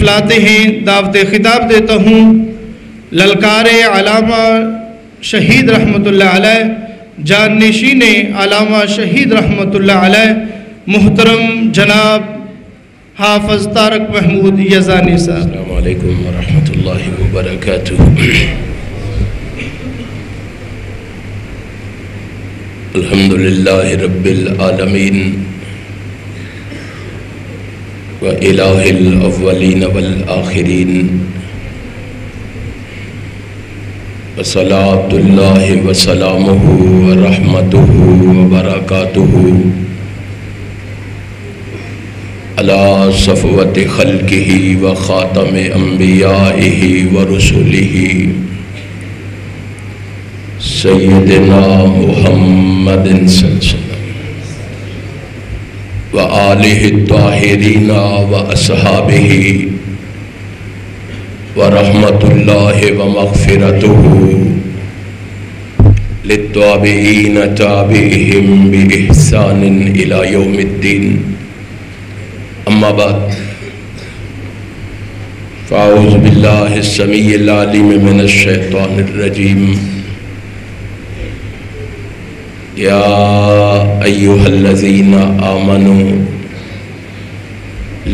لاتے ہیں دعوت خطاب دیتا ہوں للکار علامہ شہید رحمۃ اللہ علیہ جانشین علامہ شہید رحمۃ اللہ علیہ محترم جناب حافظ طارق محمود یزانی صاحب۔ السلام علیکم ورحمۃ اللہ وبرکاتہ۔ الحمدللہ رب العالمین وإلہ الاولین والآخرین وصلاۃ اللہ وسلامہ ورحمتہ وبرکاتہ علی صفوت خلقہ وخاتم انبیائہ ورسلہ سیدنا محمد صلی اللہ علیہ وسلم وآلہ الطاہرین واصحابہ ورحمۃ اللہ ومغفرتہ للتابعین تابعہم بإحسان الی یوم الدین۔ اما بعد فاعوذ باللہ السمیع العلیم من الشیطان الرجیم۔ یا ایہا الذین آمنوا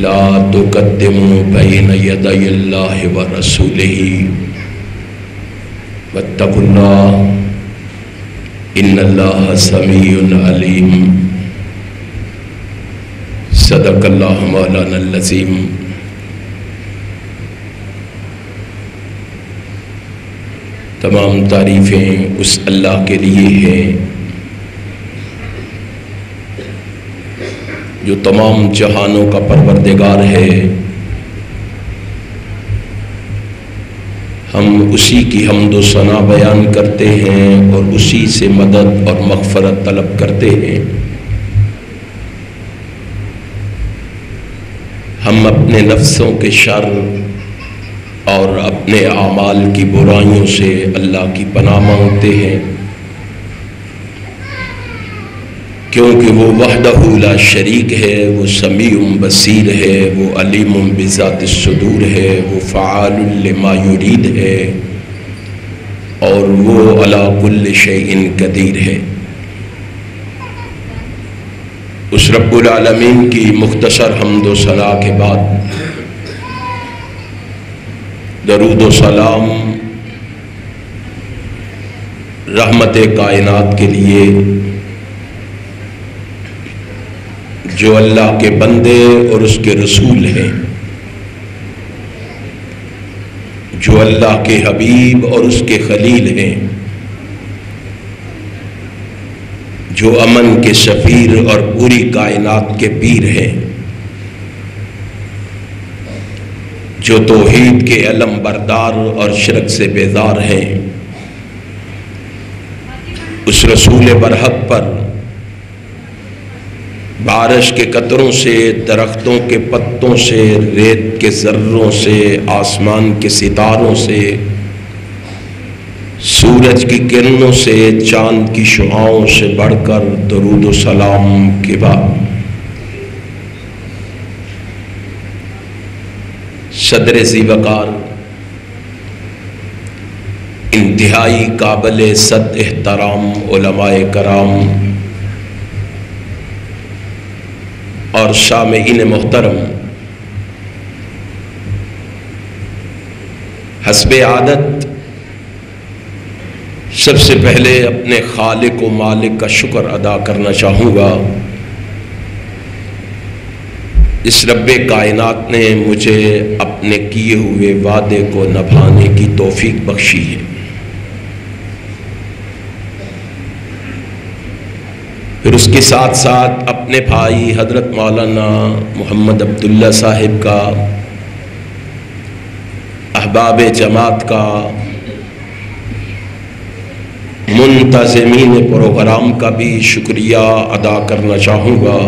لا تقدموا بین یدی اللہ ورسولہ واتقوا اللہ ان اللہ سمیع علیم۔ صدق اللہ مولانا العظیم۔ تمام تعریفیں اس اللہ کے لیے ہیں جو تمام جہانوں کا پروردگار ہے۔ ہم اسی کی حمد و ثنا بیان کرتے ہیں اور اسی سے مدد اور مغفرت طلب کرتے ہیں۔ ہم اپنے نفسوں کے شر اور اپنے اعمال کی برائیوں سے اللہ کی پناہ مانگتے ہیں، کیونکہ وہ وحدہ لا شریک ہے، وہ سمیع بصیر ہے، وہ علیم بذات الصدور ہے، وہ فعال لما یرید ہے، اور وہ علی کل شیء قدیر ہے۔ اس رب العالمین کی مختصر حمد و ثنا کے بعد درود و سلام رحمت کائنات کے لیے جو اللہ کے بندے اور اس کے رسول ہیں، جو اللہ کے حبیب اور اس کے خلیل ہیں، جو امن کے سفیر اور پوری کائنات کے پیر ہیں، جو توحید کے علم بردار اور شرک سے بیزار ہیں، اس رسول برحق پر بارش کے قطروں سے، درختوں کے پتوں سے، ریت کے ذروں سے، آسمان کے ستاروں سے، سورج کی کرنوں سے، چاند کی شعاؤں سے بڑھ کر درود و سلام کے بعد صدر ذی وقار انتہائی قابل صد احترام علماء کرام اور سامعین محترم، حسب عادت سب سے پہلے اپنے خالق و مالک کا شکر ادا کرنا چاہوں گا۔ اس رب کائنات نے مجھے اپنے کیے ہوئے وعدے کو نبھانے کی توفیق بخشی ہے۔ پھر اس کے ساتھ ساتھ اپنے بھائی حضرت مولانا محمد عبداللہ صاحب کا، احباب جماعت کا، منتظمین پروگرام کا بھی شکریہ ادا کرنا چاہوں گا،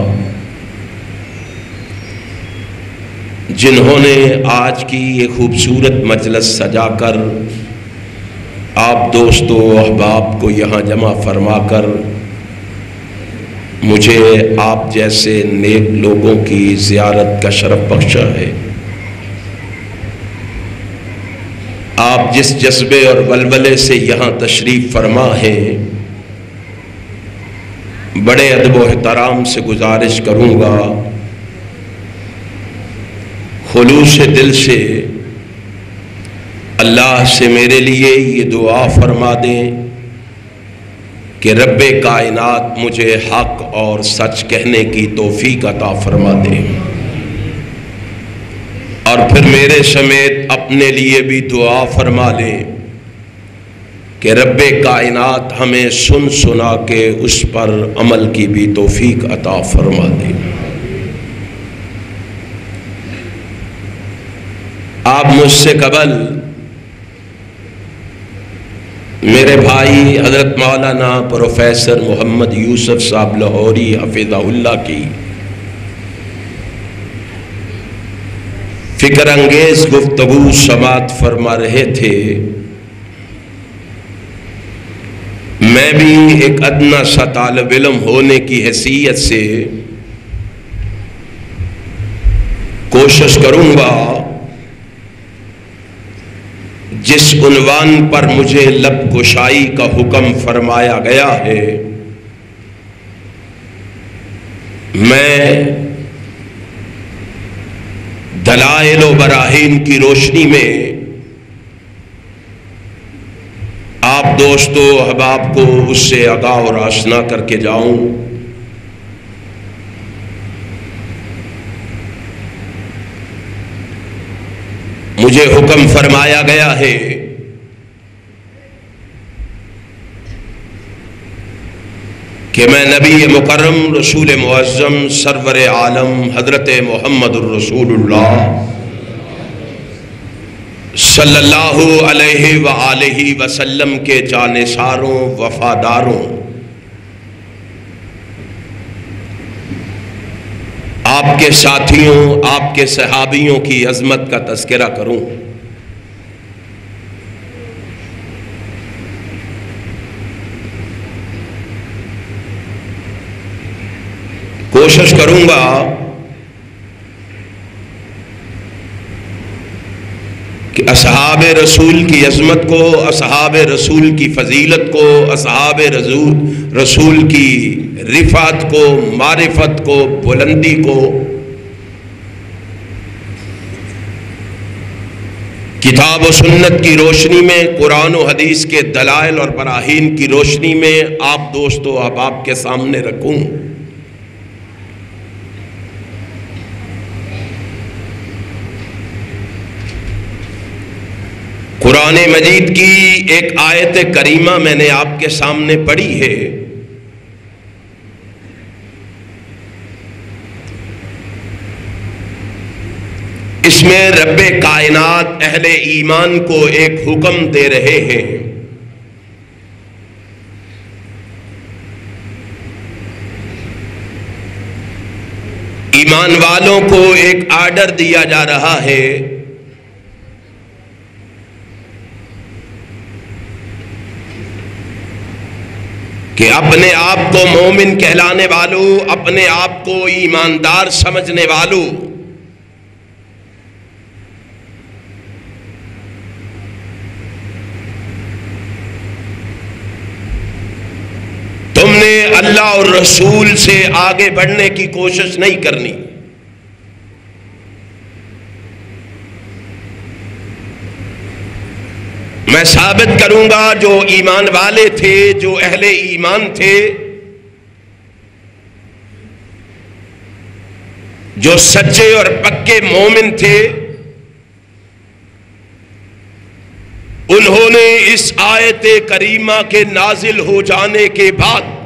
جنہوں نے آج کی یہ خوبصورت مجلس سجا کر آپ دوستوں احباب کو یہاں جمع فرما کر مجھے آپ جیسے نیک لوگوں کی زیارت کا شرف بخشا ہے۔ آپ جس جذبے اور ولولے سے یہاں تشریف فرما ہیں، بڑے ادب و احترام سے گزارش کروں گا، خلوص دل سے اللہ سے میرے لیے یہ دعا فرما دیں کہ رب کائنات مجھے حق اور سچ کہنے کی توفیق عطا فرما دیں، اور پھر میرے سمیت اپنے لیے بھی دعا فرما لیں کہ رب کائنات ہمیں سن سنا کے اس پر عمل کی بھی توفیق عطا فرما دے۔ آپ مجھ سے قبل میرے بھائی حضرت مولانا پروفیسر محمد یوسف صاحب لاہوری حفظہ اللہ کی فکر انگیز گفتگو سماعت فرما رہے تھے۔ میں بھی ایک ادنا سا طالب علم ہونے کی حیثیت سے کوشش کروں گا جس عنوان پر مجھے لب گشائی کا حکم فرمایا گیا ہے، میں دلائل و براہین کی روشنی میں آپ دوستو احباب کو اس سے آگاہ اور آشنا کر کے جاؤں۔ مجھے حکم فرمایا گیا ہے کہ میں نبی مکرم رسول معظم سرور عالم حضرت محمد الرسول اللہ صلی اللہ علیہ وآلہ وسلم کے جانثاروں وفاداروں، آپ کے ساتھیوں، آپ کے صحابیوں کی عظمت کا تذکرہ کروں۔ کوشش کروں گا کہ اصحاب رسول کی عظمت کو، اصحاب رسول کی فضیلت کو، اصحاب رسول کی رفعت کو، معرفت کو، بلندی کو کتاب و سنت کی روشنی میں، قرآن و حدیث کے دلائل اور براہین کی روشنی میں آپ دوستو احباب کے سامنے رکھوں۔ قرآن مجید کی ایک آیت کریمہ میں نے آپ کے سامنے پڑھی ہے۔ اس میں رب کائنات اہل ایمان کو ایک حکم دے رہے ہیں۔ ایمان والوں کو ایک آرڈر دیا جا رہا ہے کہ اپنے آپ کو مومن کہلانے والوں، اپنے آپ کو ایماندار سمجھنے والوں، تم نے اللہ اور رسول سے آگے بڑھنے کی کوشش نہیں کرنی۔ میں ثابت کروں گا جو ایمان والے تھے، جو اہل ایمان تھے، جو سچے اور پکے مومن تھے، انہوں نے اس آیت کریمہ کے نازل ہو جانے کے بعد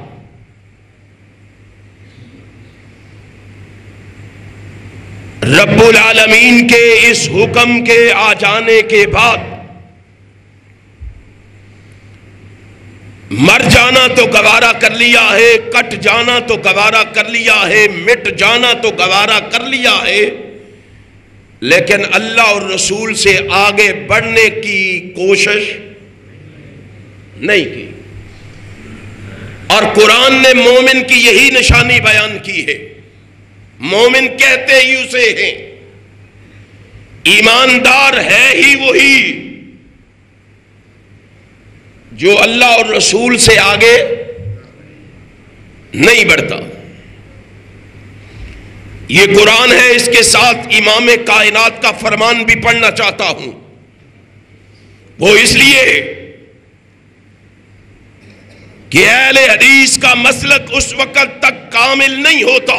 رب العالمین کے اس حکم کے آ جانے کے بعد مر جانا تو گوارا کر لیا ہے، کٹ جانا تو گوارا کر لیا ہے، مٹ جانا تو گوارا کر لیا ہے، لیکن اللہ اور رسول سے آگے بڑھنے کی کوشش نہیں کی۔ اور قرآن نے مومن کی یہی نشانی بیان کی ہے۔ مومن کہتے ہی اسے ہیں، ایماندار ہے ہی وہی جو اللہ اور رسول سے آگے نہیں بڑھتا. یہ قرآن ہے، اس کے ساتھ امام کائنات کا فرمان بھی پڑھنا چاہتا ہوں. وہ اس لیے کہ اہل حدیث کا مسلک اس وقت تک کامل نہیں ہوتا،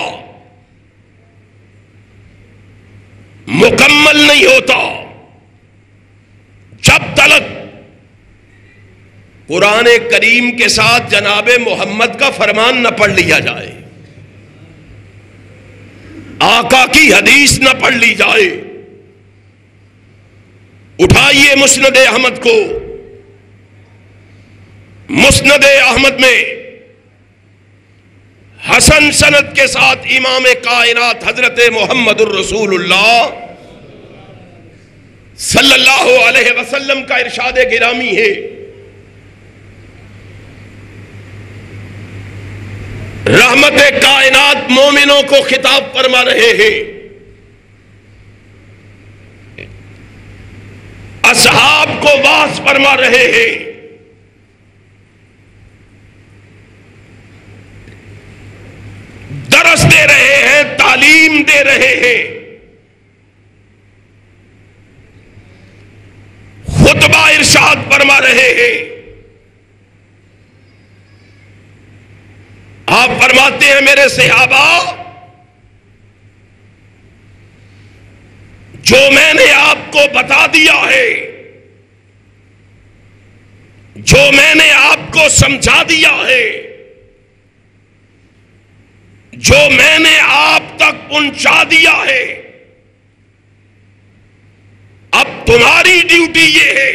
مکمل نہیں ہوتا، جب تک قرآن کریم کے ساتھ جناب محمد کا فرمان نہ پڑھ لیا جائے، آقا کی حدیث نہ پڑھ لی جائے. اٹھائیے مسند احمد کو. مسند احمد میں حسن سند کے ساتھ امام کائنات حضرت محمد الرسول اللہ صلی اللہ علیہ وسلم کا ارشاد گرامی ہے. رحمت کائنات مومنوں کو خطاب فرما رہے ہیں. اصحاب کو واعظ فرما رہے ہیں. درس دے رہے ہیں، تعلیم دے رہے ہیں. خطبہ ارشاد فرما رہے ہیں. آپ فرماتے ہیں میرے صحابہ، جو میں نے آپ کو بتا دیا ہے، جو میں نے آپ کو سمجھا دیا ہے، جو میں نے آپ تک پہنچا دیا ہے، اب تمہاری ڈیوٹی یہ ہے،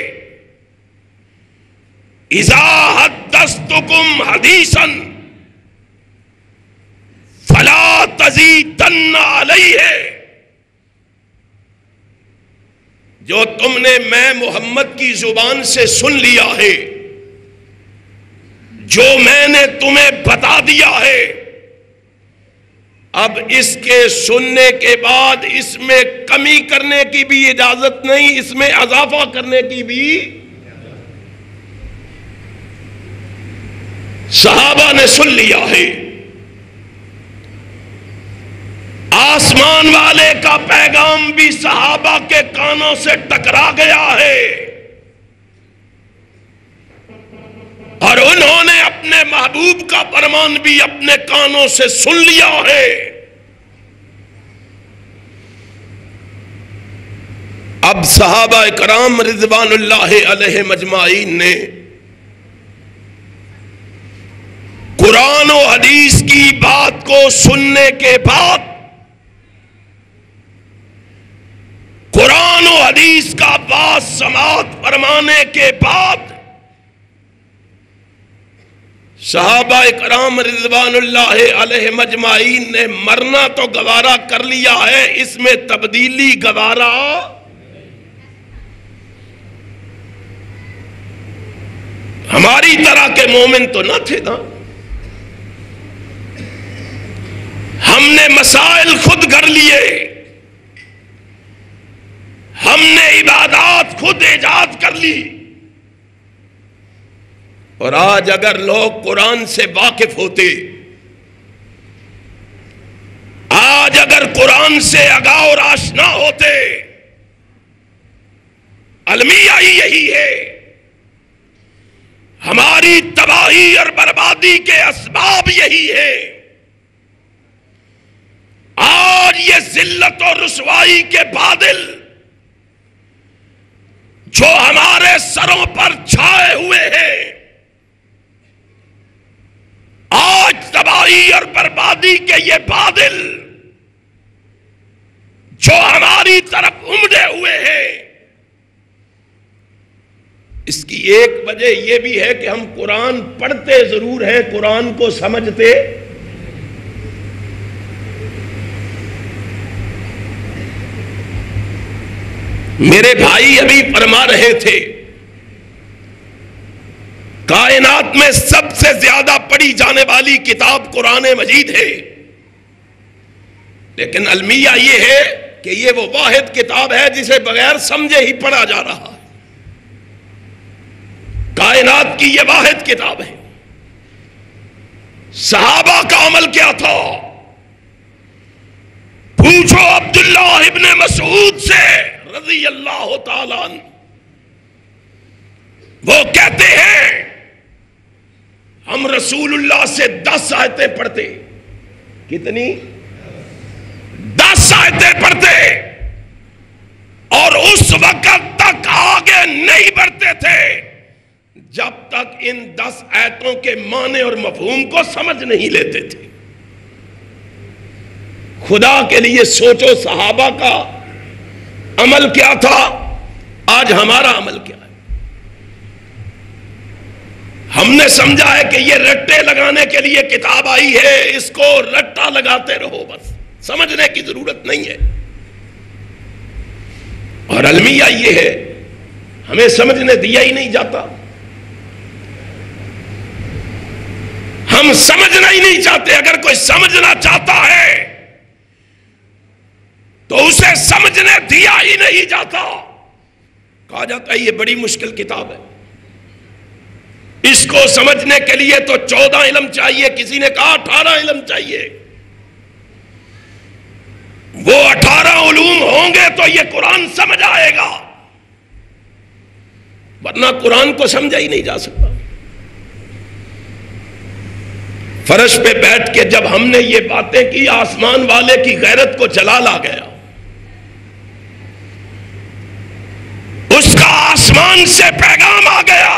اذا حدثتکم حدیثا فلا تزیدن علیہ. جو تم نے میں محمد کی زبان سے سن لیا ہے، جو میں نے تمہیں بتا دیا ہے، اب اس کے سننے کے بعد اس میں کمی کرنے کی بھی اجازت نہیں، اس میں اضافہ کرنے کی بھی. صحابہ نے سن لیا ہے. آسمان والے کا پیغام بھی صحابہ کے کانوں سے ٹکرا گیا ہے، اور انہوں نے اپنے محبوب کا فرمان بھی اپنے کانوں سے سن لیا ہے. اب صحابہ کرام رضوان اللہ علیہ مجمعین نے قرآن و حدیث کی بات کو سننے کے بعد، قرآن و حدیث کا بات سماعت فرمانے کے بعد، صحابہ کرام رضوان اللہ علیہ مجمعین نے مرنا تو گوارا کر لیا ہے، اس میں تبدیلی گوارا. ہماری طرح کے مومن تو نہ تھے نا. ہم نے مسائل خود گھڑ لیے، ہم نے عبادات خود ایجاد کر لی. اور آج اگر لوگ قرآن سے واقف ہوتے، آج اگر قرآن سے آگاہ اور آشنا ہوتے، المیہ یہی ہے، ہماری تباہی اور بربادی کے اسباب یہی ہے. آج یہ ذلت اور رسوائی کے بادل جو ہمارے سروں پر چھائے ہوئے ہیں، آج تباہی اور بربادی کے یہ بادل جو ہماری طرف امڑے ہوئے ہیں، اس کی ایک وجہ یہ بھی ہے کہ ہم قرآن پڑھتے ضرور ہیں، قرآن کو سمجھتے. میرے بھائی ابھی فرما رہے تھے کائنات میں سب سے زیادہ پڑھی جانے والی کتاب قرآن مجید ہے، لیکن المیہ یہ ہے کہ یہ وہ واحد کتاب ہے جسے بغیر سمجھے ہی پڑھا جا رہا ہے. کائنات کی یہ واحد کتاب ہے. صحابہ کا عمل کیا تھا؟ پوچھو عبداللہ ابن مسعود سے رضی اللہ تعالیٰ عنہ. وہ کہتے ہیں ہم رسول اللہ سے 10 آیتیں پڑھتے. کتنی؟ 10 آیتیں پڑھتے اور اس وقت تک آگے نہیں بڑھتے تھے جب تک ان 10 آیتوں کے معنی اور مفہوم کو سمجھ نہیں لیتے تھے. خدا کے لیے سوچو صحابہ کا عمل کیا تھا، آج ہمارا عمل کیا ہے. ہم نے سمجھا ہے کہ یہ رٹے لگانے کے لیے کتاب آئی ہے، اس کو رٹا لگاتے رہو، بس سمجھنے کی ضرورت نہیں ہے. اور المیہ یہ ہے ہمیں سمجھنے دیا ہی نہیں جاتا. ہم سمجھنا ہی نہیں چاہتے. اگر کوئی سمجھنا چاہتا ہے تو اسے سمجھنے دیا ہی نہیں جاتا. کہا جاتا ہے یہ بڑی مشکل کتاب ہے، اس کو سمجھنے کے لیے تو 14 علم چاہیے، کسی نے کہا 18 علم چاہیے. وہ 18 علوم ہوں گے تو یہ قرآن سمجھ آئے گا، ورنہ قرآن کو سمجھا ہی نہیں جا سکتا. فرش پہ بیٹھ کے جب ہم نے یہ باتیں کی، آسمان والے کی غیرت کو جلال آ گیا. اس کا آسمان سے پیغام آ گیا،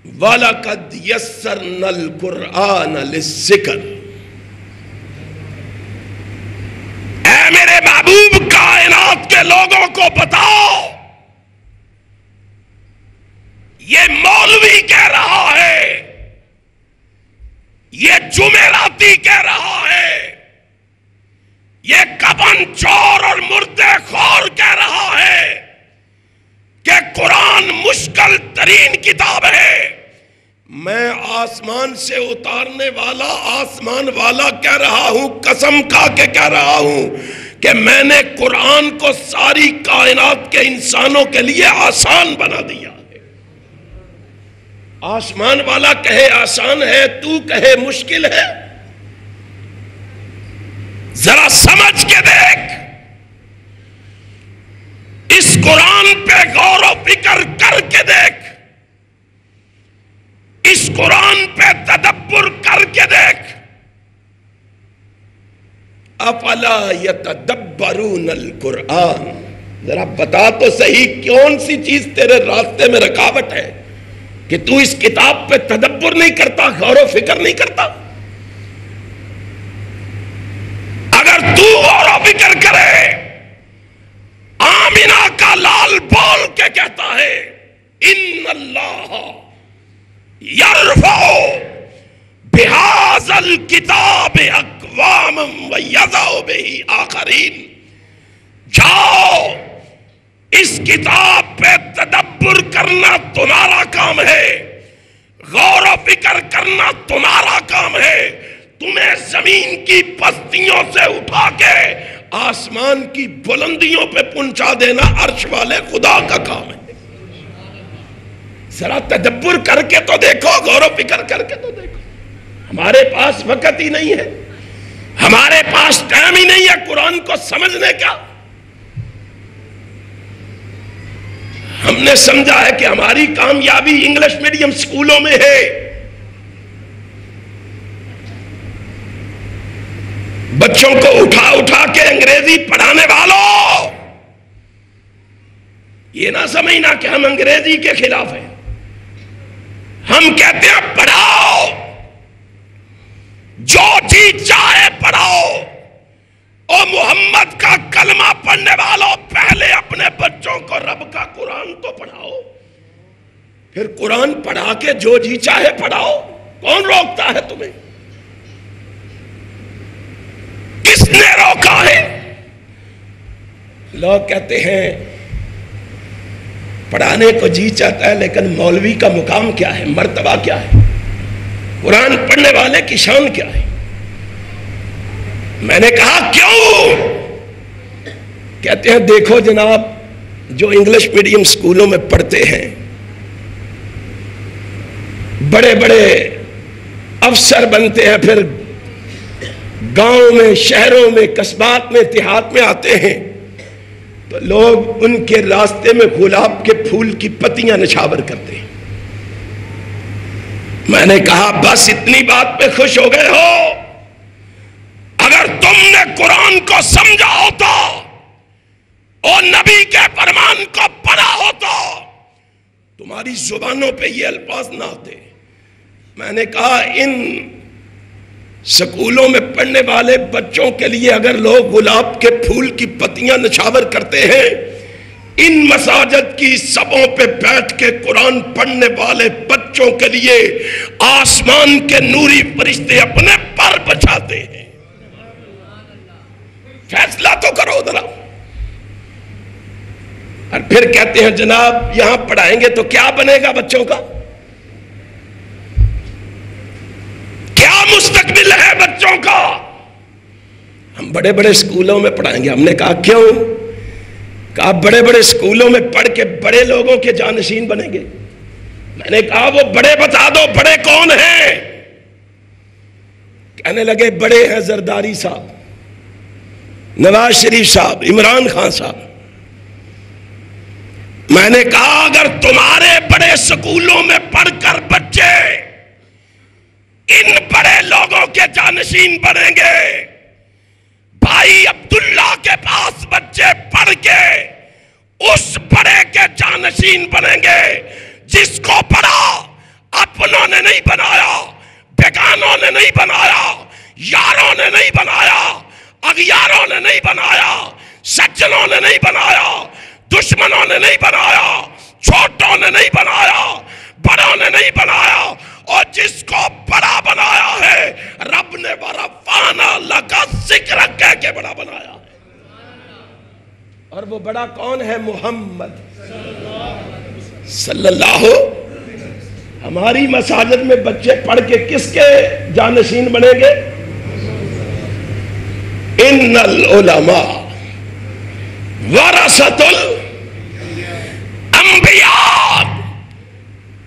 وَلَقَدْ يَسَّرْنَا الْقُرْآنَ لِلذِّكْرِ. اے میرے محبوب کائنات کے لوگوں کو بتاؤ، یہ مولوی کہہ رہا ہے، یہ جمعراتی کہہ رہا ہے، یہ کفن چور اور مردے خور کہہ رہا ہے کہ قرآن مشکل ترین کتاب ہے. میں آسمان سے اتارنے والا آسمان والا کہہ رہا ہوں، قسم کھا کے کہہ رہا ہوں کہ میں نے قرآن کو ساری کائنات کے انسانوں کے لیے آسان بنا دیا ہے. آسمان والا کہے آسان ہے، تو کہے مشکل ہے. ذرا سمجھ کے دیکھ، اس قرآن پہ غور و فکر کر کے دیکھ، اس قرآن پہ تدبر کر کے دیکھ. افلا یتدبرون القرآن. ذرا بتا تو صحیح کون سی چیز تیرے راستے میں رکاوٹ ہے کہ تو اس کتاب پہ تدبر نہیں کرتا، غور و فکر نہیں کرتا. اگر تو غور و فکر کرے، آمینہ کا لال بول کے کہتا ہے ان اللہ یرفع بہذا الکتاب اقواما ویضع بہ آخرین. جاؤ، اس کتاب پہ تدبر کرنا تمہارا کام ہے، غور و فکر کرنا تمہارا کام ہے. تمہیں زمین کی پستیوں سے اٹھا کے آسمان کی بلندیوں پہ پہنچا دینا عرش والے خدا کا کام ہے. ذرا تدبر کر کے تو دیکھو، غور و فکر کر کے تو دیکھو. ہمارے پاس وقت ہی نہیں ہے، ہمارے پاس ٹائم ہی نہیں ہے قرآن کو سمجھنے کا. ہم نے سمجھا ہے کہ ہماری کامیابی انگلش میڈیم سکولوں میں ہے. بچوں کو اٹھا اٹھا کے انگریزی پڑھانے والوں، یہ نہ سمجھنا کہ ہم انگریزی کے خلاف ہیں. ہم کہتے ہیں پڑھاؤ، جو جی چاہے پڑھاؤ. اور محمد کا کلمہ پڑھنے والوں، پہلے اپنے بچوں کو رب کا قرآن تو پڑھاؤ، پھر قرآن پڑھا کے جو جی چاہے پڑھاؤ. کون روکتا ہے تمہیں؟ کس نے روکا ہے؟ لوگ کہتے ہیں پڑھانے کو جی چاہتا ہے، لیکن مولوی کا مقام کیا ہے، مرتبہ کیا ہے، قرآن پڑھنے والے کی شان کیا ہے؟ میں نے کہا کیوں؟ کہتے ہیں دیکھو جناب، جو انگلش میڈیم سکولوں میں پڑھتے ہیں، بڑے بڑے افسر بنتے ہیں، پھر گاؤں میں، شہروں میں، قصبات میں، دیہات میں آتے ہیں تو لوگ ان کے راستے میں گلاب کے پھول کی پتیاں نچھاور کرتے ہیں۔ میں نے کہا بس اتنی بات پہ خوش ہو گئے ہو؟ اگر تم نے قرآن کو سمجھا ہوتا اور نبی کے فرمان کو پڑھا ہوتا تمہاری زبانوں پہ یہ الفاظ نہ آتے۔ میں نے کہا ان سکولوں میں پڑھنے والے بچوں کے لیے اگر لوگ گلاب کے پھول کی پتیاں نچھاور کرتے ہیں، ان مساجد کی سبوں پہ بیٹھ کے قرآن پڑھنے والے بچوں کے لیے آسمان کے نوری فرشتے اپنے پر بچھاتے ہیں۔ فیصلہ تو کرو ذرا۔ اور پھر کہتے ہیں جناب یہاں پڑھائیں گے تو کیا بنے گا بچوں کا؟ کیا مستقبل ہے بچوں کا؟ ہم بڑے بڑے سکولوں میں پڑھائیں گے۔ ہم نے کہا کیوں؟ کہا بڑے بڑے سکولوں میں پڑھ کے بڑے لوگوں کے جانشین بنیں گے۔ میں نے کہا وہ بڑے بتا دو، بڑے کون ہیں؟ کہنے لگے بڑے ہیں زرداری صاحب، نواز شریف صاحب، عمران خان صاحب۔ میں نے کہا اگر تمہارے بڑے سکولوں میں پڑھ کر بچے ان بڑے لوگوں کے جانشین بنیں گے، بھائی عبداللہ کے پاس بچے پڑھ کے اس بڑے کے جانشین بنیں گے جس کو پڑھا اپنوں نے نہیں بنایا، بیگانوں نے نہیں بنایا، یاروں نے نہیں بنایا، اغیاروں نے نہیں بنایا، سجنوں نے نہیں بنایا، دشمنوں نے نہیں بنایا، چھوٹوں نے نہیں بنایا، بڑوں نے نہیں بنایا، اور جس کو بڑا بنایا ہے رب نے ورفعنا لک ذکرک کہہ کے بڑا بنایا ہے۔ اور وہ بڑا کون ہے؟ محمد صلی اللہ۔ ہماری مساجد میں بچے پڑھ کے کس کے جانشین بنیں گے؟ ان العلماء ورثۃ الانبیاء۔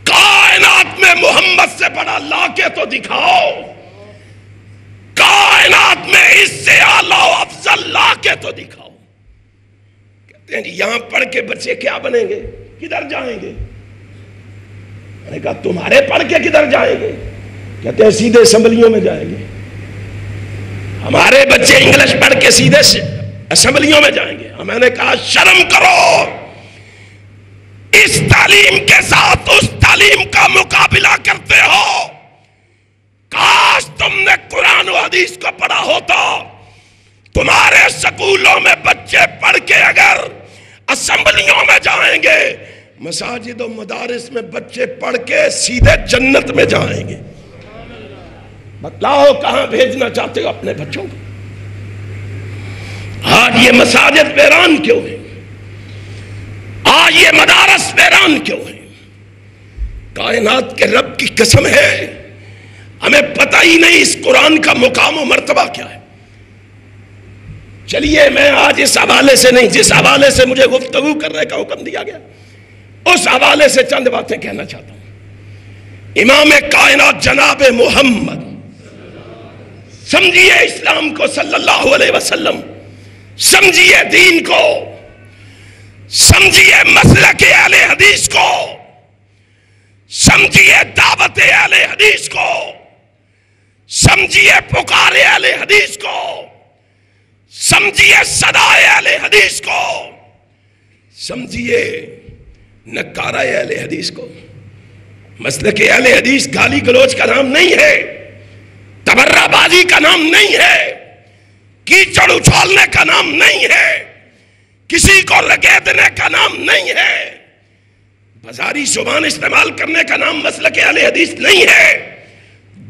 کائنات میں محمد سے بڑا لا کے تو دکھاؤ، کائنات میں اس سے اعلیٰ و افضل لا کے تو دکھاؤ۔ کہتے ہیں یہاں پڑھ کے بچے کیا بنیں گے؟ کدھر جائیں گے؟ میں نے کہا تمہارے پڑھ کے کدھر جائیں گے؟ کہتے ہیں سیدھے اسمبلیوں میں جائیں گے۔ ہمارے بچے انگلش پڑھ کے سیدھے اسمبلیوں میں جائیں گے۔ میں نے کہا شرم کرو، اس تعلیم کے ساتھ اس تعلیم کا مقابلہ کرتے ہو۔ کاش تم نے قرآن و حدیث کو پڑھا ہوتا۔ تمہارے سکولوں میں بچے پڑھ کے اگر اسمبلیوں میں جائیں گے، مساجد و مدارس میں بچے پڑھ کے سیدھے جنت میں جائیں گے۔ بتلاؤ کہاں بھیجنا چاہتے ہو اپنے بچوں کو؟ آج یہ مساجد ویران کیوں ہیں؟ آج یہ مدارس ویران کیوں ہیں؟ کائنات کے رب کی قسم ہے ہمیں پتہ ہی نہیں اس قرآن کا مقام و مرتبہ کیا ہے۔ چلیے میں آج اس حوالے سے نہیں، جس حوالے سے مجھے گفتگو کرنے کا حکم دیا گیا اس حوالے سے چند باتیں کہنا چاہتا ہوں۔ امام کائنات جناب محمد، سمجھیے اسلام کو صلی اللہ علیہ وسلم، سمجھیے دین کو، سمجھیے مسلک اہل حدیث کو، سمجھیے دعوت اہل حدیث کو، سمجھیے پکار اہل حدیث کو، سمجھیے صدا اہل حدیث کو، سمجھیے نکارہ اہل حدیث کو۔ مسلک اہل حدیث گالی گلوچ کا نام نہیں ہے، تبرہ بازی کا نام نہیں ہے، کیچڑ اچھالنے کا نام نہیں ہے، کسی کو رگیدنے کا نام نہیں ہے، بازاری زبان استعمال کرنے کا نام مسلک اہل حدیث نہیں ہے۔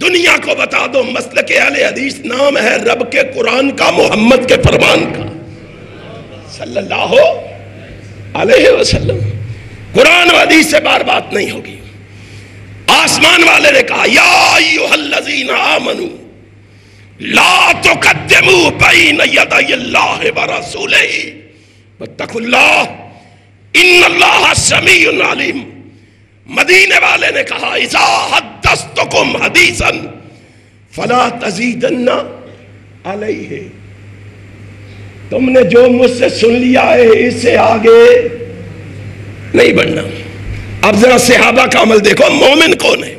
دنیا کو بتا دو مسلک اہل حدیث نام ہے رب کے قرآن کا، محمد کے فرمان کا صلی اللہ علیہ وسلم۔ قرآن و حدیث سے بار بات نہیں ہوگی۔ آسمان والے نے کہا یا ایھا الذین آمنوا لا تقدموا بین یدی اللہ ورسولہ واتقوا اللہ ان اللہ سمیع علیم. مدینے والے نے کہا اذا حدثتکم حدیثا فلا تزیدن علیہ. تم نے جو مجھ سے سن لیا ہے اس سے آگے نہیں بڑھنا. اب ذرا صحابہ کا عمل دیکھو. مومن کون ہے؟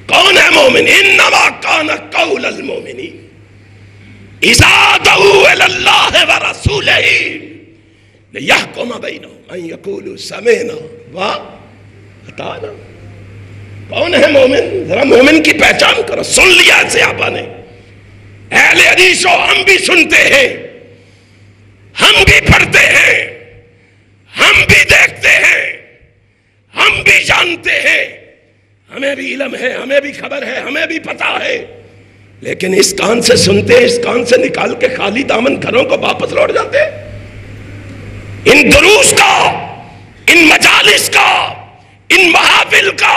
کون ہے مومن؟ انما کان قول المؤمنین اذا دعوا الی اللہ ورسولہ لیحکم بینہم ان یقولوا سمعنا واطعنا. کون ہے مومن؟ ذرا مومن کی پہچان کرو. سن لیا صحابہ نے. اہل حدیث ہم بھی سنتے ہیں, ہم بھی پڑھتے ہیں, ہم بھی دیکھتے ہیں, ہم بھی جانتے ہیں, ہمیں بھی علم ہے, ہمیں بھی خبر ہے, ہمیں بھی پتہ ہے, لیکن اس کان سے سنتے, اس کان سے نکال کے خالی دامن گھروں کو واپس لوٹ جاتے. ان دروس کا, ان مجالس کا, ان محافل کا,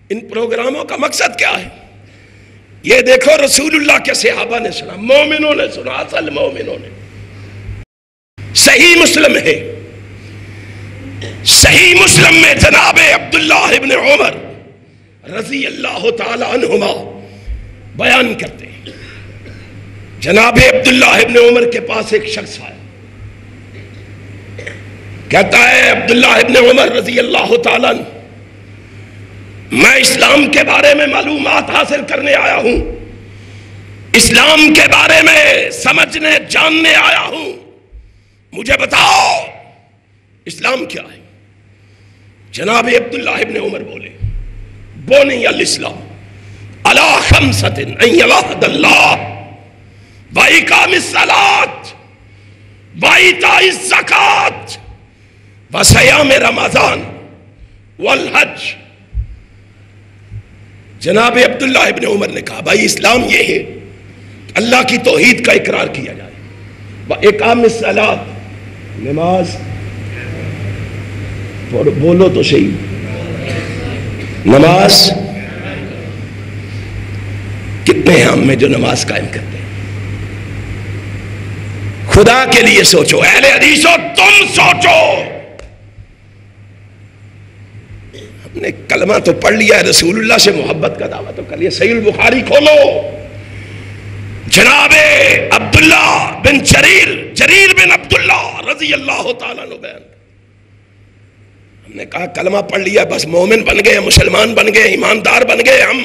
ان پروگراموں کا مقصد کیا ہے؟ یہ دیکھو رسول اللہ کے صحابہ نے سنا, مومنوں نے سنا, اصل مومنوں نے. صحیح مسلم ہے, صحیح مسلم میں جناب عبداللہ ابن عمر رضی اللہ تعالی عنہما بیان کرتے ہیں. جناب عبداللہ ابن عمر کے پاس ایک شخص آیا, کہتا ہے عبداللہ ابن عمر رضی اللہ تعالی عنہ, میں اسلام کے بارے میں معلومات حاصل کرنے آیا ہوں, اسلام کے بارے میں سمجھنے جاننے آیا ہوں, مجھے بتاؤ اسلام کیا ہے؟ جناب عبداللہ ابن عمر بولے بنی الاسلام علی خمسۃ ان یوحد اللہ وإقام الصلاۃ وإیتاء الزکوٰۃ وصیام رمضان والحج. جناب عبداللہ ابن عمر نے کہا بھائی اسلام یہ ہے اللہ کی توحید کا اقرار کیا جائے, وإقام الصلاۃ نماز, بولو تو صحیح, نماز. کتنے ہیں ہم میں جو نماز قائم کرتے ہیں؟ خدا کے لیے سوچو, اہل حدیثو تم سوچو. ہم نے کلمہ تو پڑھ لیا ہے, رسول اللہ سے محبت کا دعویٰ تو کر لیا. صحیح البخاری کھولو, جناب عبداللہ بن جریر بن عبداللہ رضی اللہ تعالیٰ عنہ بیان. ہم نے کہا کلمہ پڑھ لیا بس مومن بن گئے, مسلمان بن گئے, ایماندار بن گئے, ہم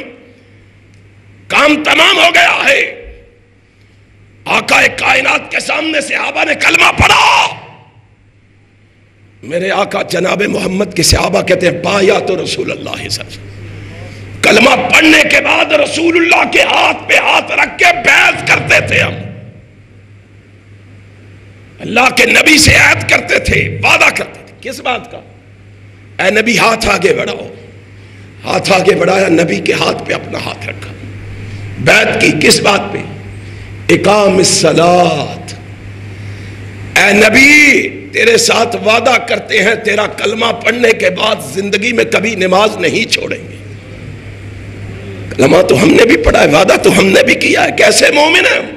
کام تمام ہو گیا ہے. آقا کائنات کے سامنے صحابہ نے کلمہ پڑھا. میرے آقا جناب محمد کے صحابہ کہتے ہیں بایعت رسول اللہ صلی اللہ علیہ وسلم. کلمہ پڑھنے کے بعد رسول اللہ کے ہاتھ پہ ہاتھ رکھ کے بیعت کرتے تھے. ہم اللہ کے نبی سے عہد کرتے تھے, وعدہ کرتے تھے. کس بات کا؟ اے نبی ہاتھ آگے بڑھاؤ. ہاتھ آگے بڑھایا, نبی کے ہاتھ پہ اپنا ہاتھ رکھا, بیعت کی. کس بات پہ؟ اقام الصلاۃ. اے نبی تیرے ساتھ وعدہ کرتے ہیں تیرا کلمہ پڑھنے کے بعد زندگی میں کبھی نماز نہیں چھوڑیں گے. کلمہ تو ہم نے بھی پڑھا ہے, وعدہ تو ہم نے بھی کیا ہے. کیسے مومن ہیں ہم,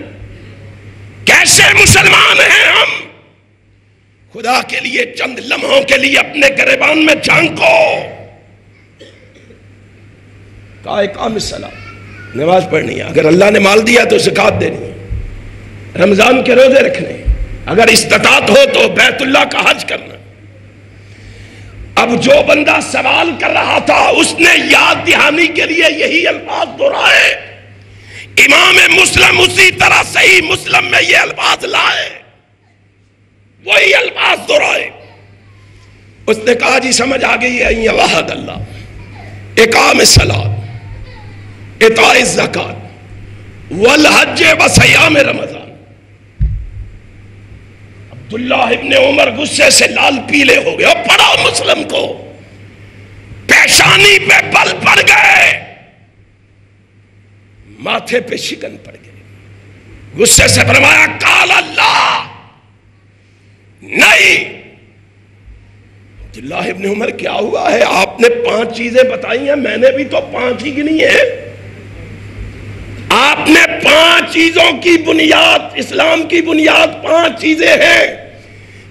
کیسے مسلمان ہیں ہم؟ خدا کے لیے چند لمحوں کے لیے اپنے گریبان میں جھانکو. کہا اقام الصلاۃ, نماز پڑھنی ہے. اگر اللہ نے مال دیا تو زکوٰۃ دینی ہے, رمضان کے روزے رکھنے, اگر استطاعت ہو تو بیت اللہ کا حج کرنا. اب جو بندہ سوال کر رہا تھا اس نے یاد دہانی کے لیے یہی الفاظ دہرائے. امام مسلم اسی طرح صحیح مسلم میں یہ الفاظ لائے, وہی الفاظ دہرائے. اس نے کہا جی سمجھ آ گئی ہے, یوحد اللہ, اقام الصلاۃ, ایتاء الزکوٰۃ والحج وصیام رمضان. عبداللہ ابن عمر غصے سے لال پیلے ہو گئے. پڑھو مسلم کو, پیشانی پہ بل پڑ گئے, ماتھے پہ شکن پڑ گئے. غصے سے فرمایا قال اللہ نہیں. عبداللہ ابن عمر کیا ہوا ہے؟ آپ نے 5 چیزیں بتائی ہیں, میں نے بھی تو 5 ہی گنی ہے. آپ نے 5 چیزوں کی بنیاد, اسلام کی بنیاد 5 چیزیں ہیں.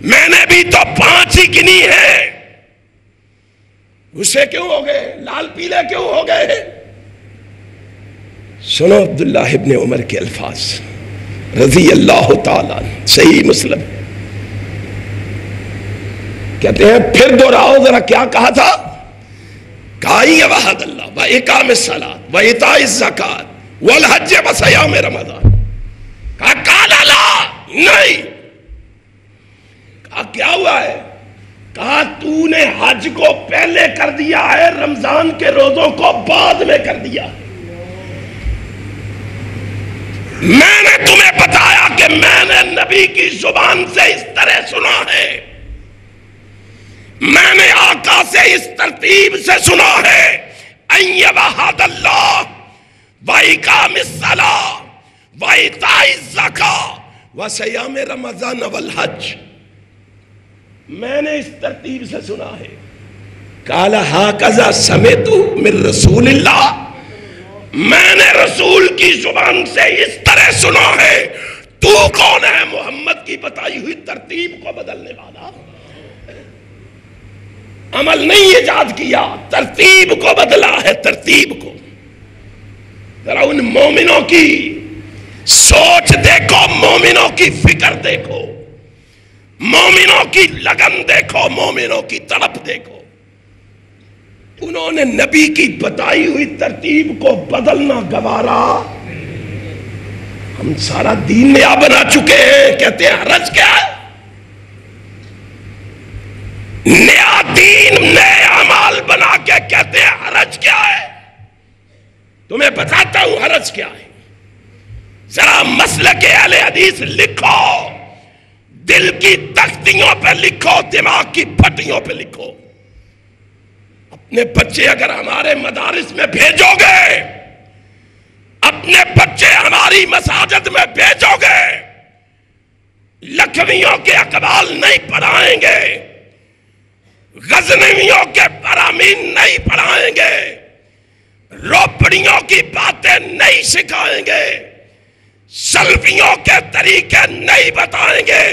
میں نے بھی تو 5 ہی گنی ہے. غصے کیوں ہو گئے؟ لال پیلے کیوں ہو گئے؟ سنو عبداللہ ابن عمر کے الفاظ رضی اللہ تعالیٰ عنہ، صحیح مسلم. کہتے ہیں پھر دوہراؤ ذرا کیا کہا تھا. کہا وحد اللہ و اقام الصلاۃ و ایتاء الزکات والحج و صیام رمضان. کہا قال لا، نہیں. کہا کیا ہوا ہے؟ کہا تو نے حج کو پہلے کر دیا ہے، رمضان کے روزوں کو بعد میں کر دیا. میں نے تمہیں بتایا کہ میں نے نبی کی زبان سے اس طرح سنا ہے، میں نے آقا سے اس ترتیب سے سنا ہے، ان یوحد اللہ و اقام الصلاۃ و ایتاء الزکاۃ و صیام رمضان والحج. میں نے اس ترتیب سے سنا ہے. قال ھکذا سمعت من رسول اللہ، میں نے رسول کی زبان سے اس طرح سنا ہے. تو کون ہے محمد کی بتائی ہوئی ترتیب کو بدلنے والا؟ عمل نہیں ایجاد کیا، ترتیب کو بدلا ہے. ترتیب کو ذرا ان مومنوں کی سوچ دیکھو، مومنوں کی فکر دیکھو، مومنوں کی لگن دیکھو، مومنوں کی طلب دیکھو. انہوں نے نبی کی بتائی ہوئی ترتیب کو بدلنا گوارا. ہم سارا دین نیا بنا چکے ہیں، کہتے ہیں حرج کیا ہے؟ نیا دین نئے اعمال بنا کے کہتے ہیں حرج کیا ہے؟ تمہیں بتاتا ہوں حرج کیا ہے. ذرا مسلک اہل حدیث لکھو، دل کی تختیوں پہ لکھو، دماغ کی پھٹیوں پہ لکھو. اپنے بچے اگر ہمارے مدارس میں بھیجو گے، اپنے بچے ہماری مساجد میں بھیجو گے، لکھویوں کے اقوال نہیں پڑھائیں گے، غزنویوں کے برامین نہیں پڑھائیں گے، روپڑیوں کی باتیں نہیں سکھائیں گے، سلفیوں کے طریقے نہیں بتائیں گے،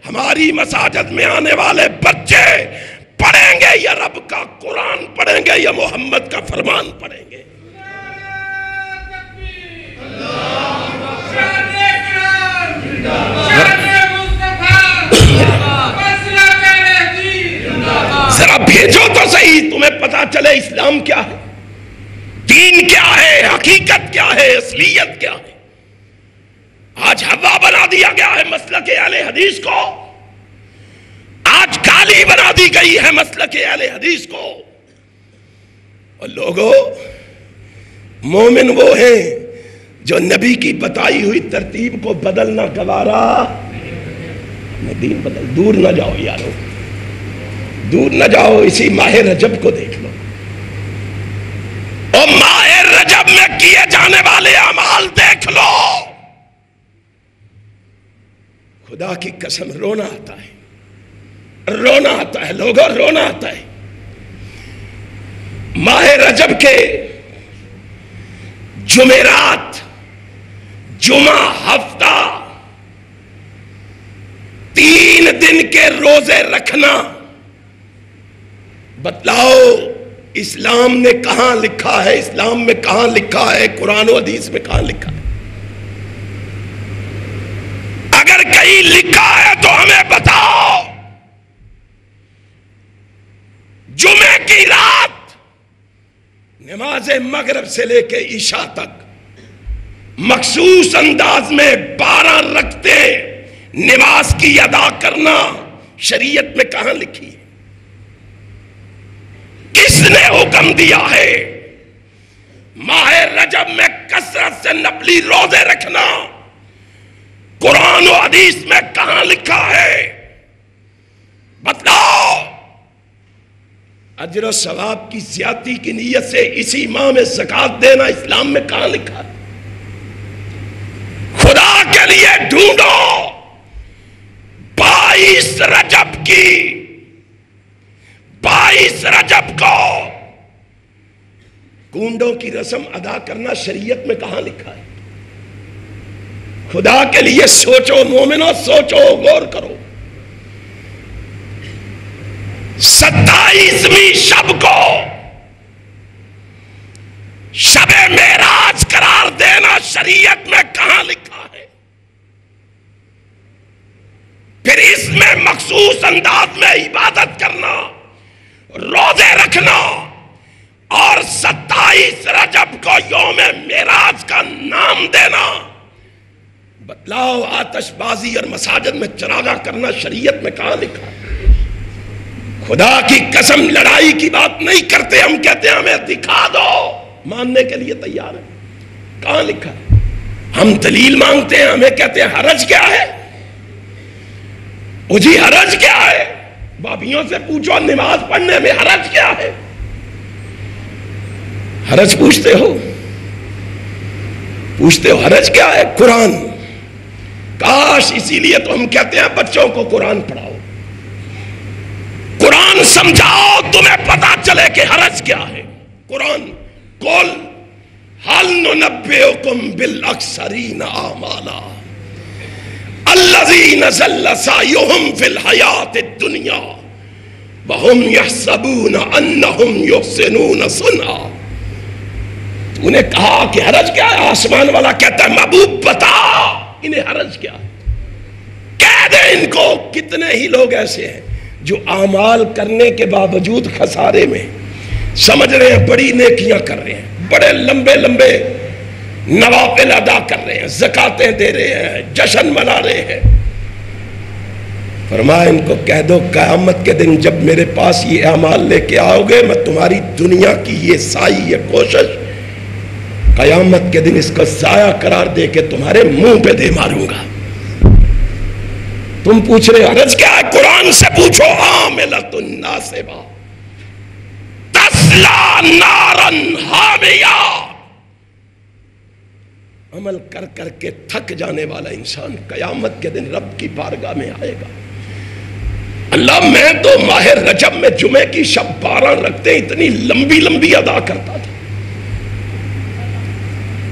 ہماری مساجد میں آنے والے بچے پڑھیں گے یا رب کا قرآن پڑھیں گے یا محمد کا فرمان پڑھیں گے. ذرا بھیجو تو صحیح، تمہیں پتا چلے اسلام کیا ہے، دین کیا ہے، حقیقت کیا ہے، اصلیت کیا ہے. آج ہوا بنا دیا گیا ہے مسلک اہل حدیث کو، آج گالی بنا دی گئی ہے مسلک اہل حدیث کو. اور لوگوں، مومن وہ ہیں جو نبی کی بتائی ہوئی ترتیب کو بدلنا گوارا. دین بدل، دور نہ جاؤ یارو، دور نہ جاؤ. اسی ماہ رجب کو دیکھ لو، اور ماہ رجب میں کیے جانے والے اعمال دیکھ لو. خدا کی قسم رونا آتا ہے، رونا آتا ہے لوگوں، رونا آتا ہے. ماہ رجب کے جمعرات، جمعہ، ہفتہ، 3 دن کے روزے رکھنا، بتلاؤ اسلام نے کہاں لکھا ہے؟ اسلام میں کہاں لکھا ہے؟ قرآن و حدیث میں کہاں لکھا ہے؟ اگر کہیں لکھا ہے تو ہمیں بتاؤ. جمعے کی رات نماز مغرب سے لے کے عشاء تک مخصوص انداز میں 12 رکعتیں نماز کی ادا کرنا شریعت میں کہاں لکھی ہے؟ کس نے حکم دیا ہے؟ ماہ رجب میں کثرت سے نفلی روزے رکھنا قرآن و حدیث میں کہاں لکھا ہے؟ بتلاؤ. اجر و ثواب کی زیادتی کی نیت سے اسی ماہ میں زکات دینا اسلام میں کہاں لکھا ہے؟ خدا کے لیے ڈھونڈو. 22 رجب کی 22 رجب کو گونڈوں کی رسم ادا کرنا شریعت میں کہاں لکھا ہے؟ خدا کے لیے سوچو مومنو، سوچو، غور کرو. 27ویں شب کو شب معراج قرار دینا شریعت میں کہاں لکھا ہے؟ پھر اس میں مخصوص انداز میں عبادت کرنا، روزے رکھنا اور 27 رجب کو یوم معراج کا نام دینا، بتلاؤ آتش بازی اور مساجد میں چراغاں کرنا شریعت میں کہاں لکھا ہے؟ خدا کی قسم لڑائی کی بات نہیں کرتے، ہم کہتے ہیں ہمیں دکھا دو، ماننے کے لیے تیار ہے، کہاں لکھا ہے؟ ہم دلیل مانگتے ہیں، ہمیں کہتے ہیں حرج کیا ہے؟ جی حرج کیا ہے؟ بابیوں سے پوچھو نماز پڑھنے میں حرج کیا ہے؟ حرج پوچھتے ہو حرج کیا ہے؟ قرآن، کاش اسی لیے تو ہم کہتے ہیں بچوں کو قرآن پڑھاؤ، قرآن سمجھاؤ، تمہیں پتا چلے کہ حرج کیا ہے۔ قرآن قل هل ننبئکم بالاخسرین اعمالا الذین ضل سعیہم فی الحیاۃ الدنیا وہم یحسبون انہم یحسنون صنعا۔ تو نے کہا کہ حرج کیا ہے؟ آسمان والا کہتا ہے محبوب بتا انہیں حرج کیا ہے، کہہ دے ان کو۔ کتنے ہی لوگ ایسے ہیں جو اعمال کرنے کے باوجود خسارے میں، سمجھ رہے ہیں بڑی نیکیاں کر رہے ہیں، بڑے لمبے لمبے نوافل ادا کر رہے ہیں، زکاتیں دے رہے ہیں، جشن منا رہے ہیں۔ فرمایا ان کو کہہ دو قیامت کے دن جب میرے پاس یہ اعمال لے کے آؤ گے، میں تمہاری دنیا کی یہ سائی، یہ کوشش، قیامت کے دن اس کو ضائع قرار دے کے تمہارے منہ پہ دے ماروں گا۔ تم پوچھ رہے حرج کیا ہے؟ قرآن سے پوچھو۔ عاملۃ ناصبہ تصلی نارا حامیہ، عمل کر کر کے تھک جانے والا انسان قیامت کے دن رب کی بارگاہ میں آئے گا۔ اللہ میں تو ماہ رجب میں جمعے کی شب 12 رکھتے اتنی لمبی لمبی ادا کرتا تھا،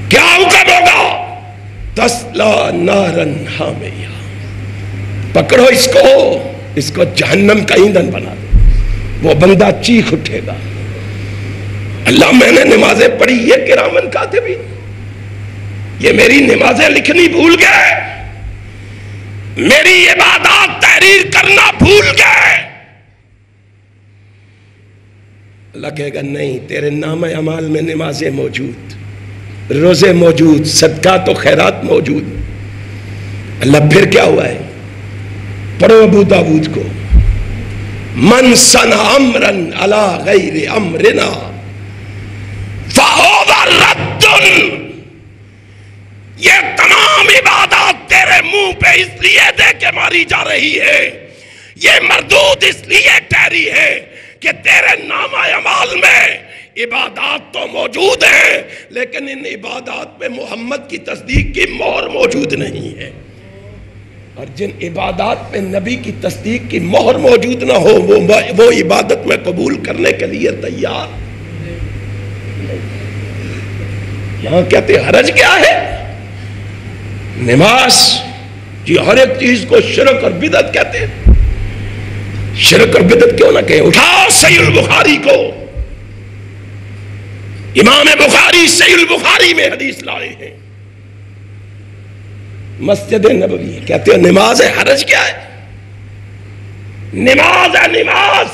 کیا حکم ہوگا؟ تسلا نارن حامیہ، پکڑو اس کو جہنم کا ایندھن بنا دو، وہ بندہ چیخ اٹھے گا۔ اللہ میں نے نمازیں پڑھی، یہ کرامن کاتبین، یہ میری نمازیں لکھنی بھول گئے، میری عبادات تحریر کرنا بھول گئے۔ اللہ کہے گا نہیں، تیرے نام اعمال میں نمازیں موجود، روزے موجود، صدقات و خیرات موجود۔ اللہ پھر کیا ہوا ہے؟ پڑھو ابو داود کو، من صنع امرا علی غیر امرنا فہو رد۔ یہ تمام عبادات تیرے منہ پہ اس لیے دے کے ماری جا رہی ہے، یہ مردود اس لیے ٹھہری ہے کہ تیرے نامہ اعمال میں عبادات تو موجود ہیں، لیکن ان عبادات میں محمد کی تصدیق کی مہر موجود نہیں ہے، اور جن عبادات میں نبی کی تصدیق کی مہر موجود نہ ہو وہ عبادت میں قبول کرنے کے لیے تیار۔ یہاں کہتے حرج کیا ہے؟ نماز، جی ہر ایک چیز کو شرک اور بدعت کہتے ہیں، شرک اور بدعت کیوں نہ کہیں؟ اٹھاؤ صحیح البخاری کو، امام بخاری صحیح البخاری میں حدیث لائے ہیں، مسجد نبوی، کہتے ہیں نماز ہے، حرج کیا ہے؟ نماز ہے، نماز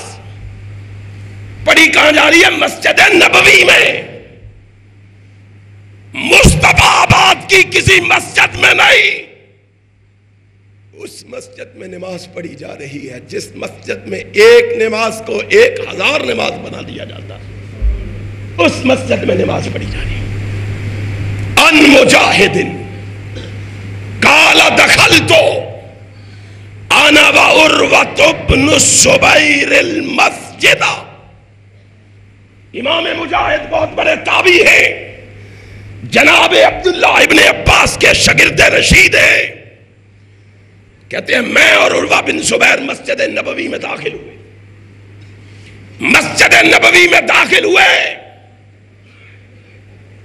پڑھی کہاں جا رہی ہے؟ مسجد نبوی میں، مصطفیٰ آباد کی کسی مسجد میں نہیں، اس مسجد میں نماز پڑھی جا رہی ہے جس مسجد میں ایک نماز کو 1000 نماز بنا دیا جاتا، اس مسجد میں نماز پڑھی جا رہی ہے۔ ان مجاہد قال دخلت انا وعروۃ بن الزبیر المسجد۔ امام مجاہد بہت بڑے تابعی ہیں، جناب عبداللہ ابن عباس کے شاگرد رشید ہیں، کہتے ہیں میں اور عروہ بن زبیر مسجد نبوی میں داخل ہوئے، مسجد نبوی میں داخل ہوئے،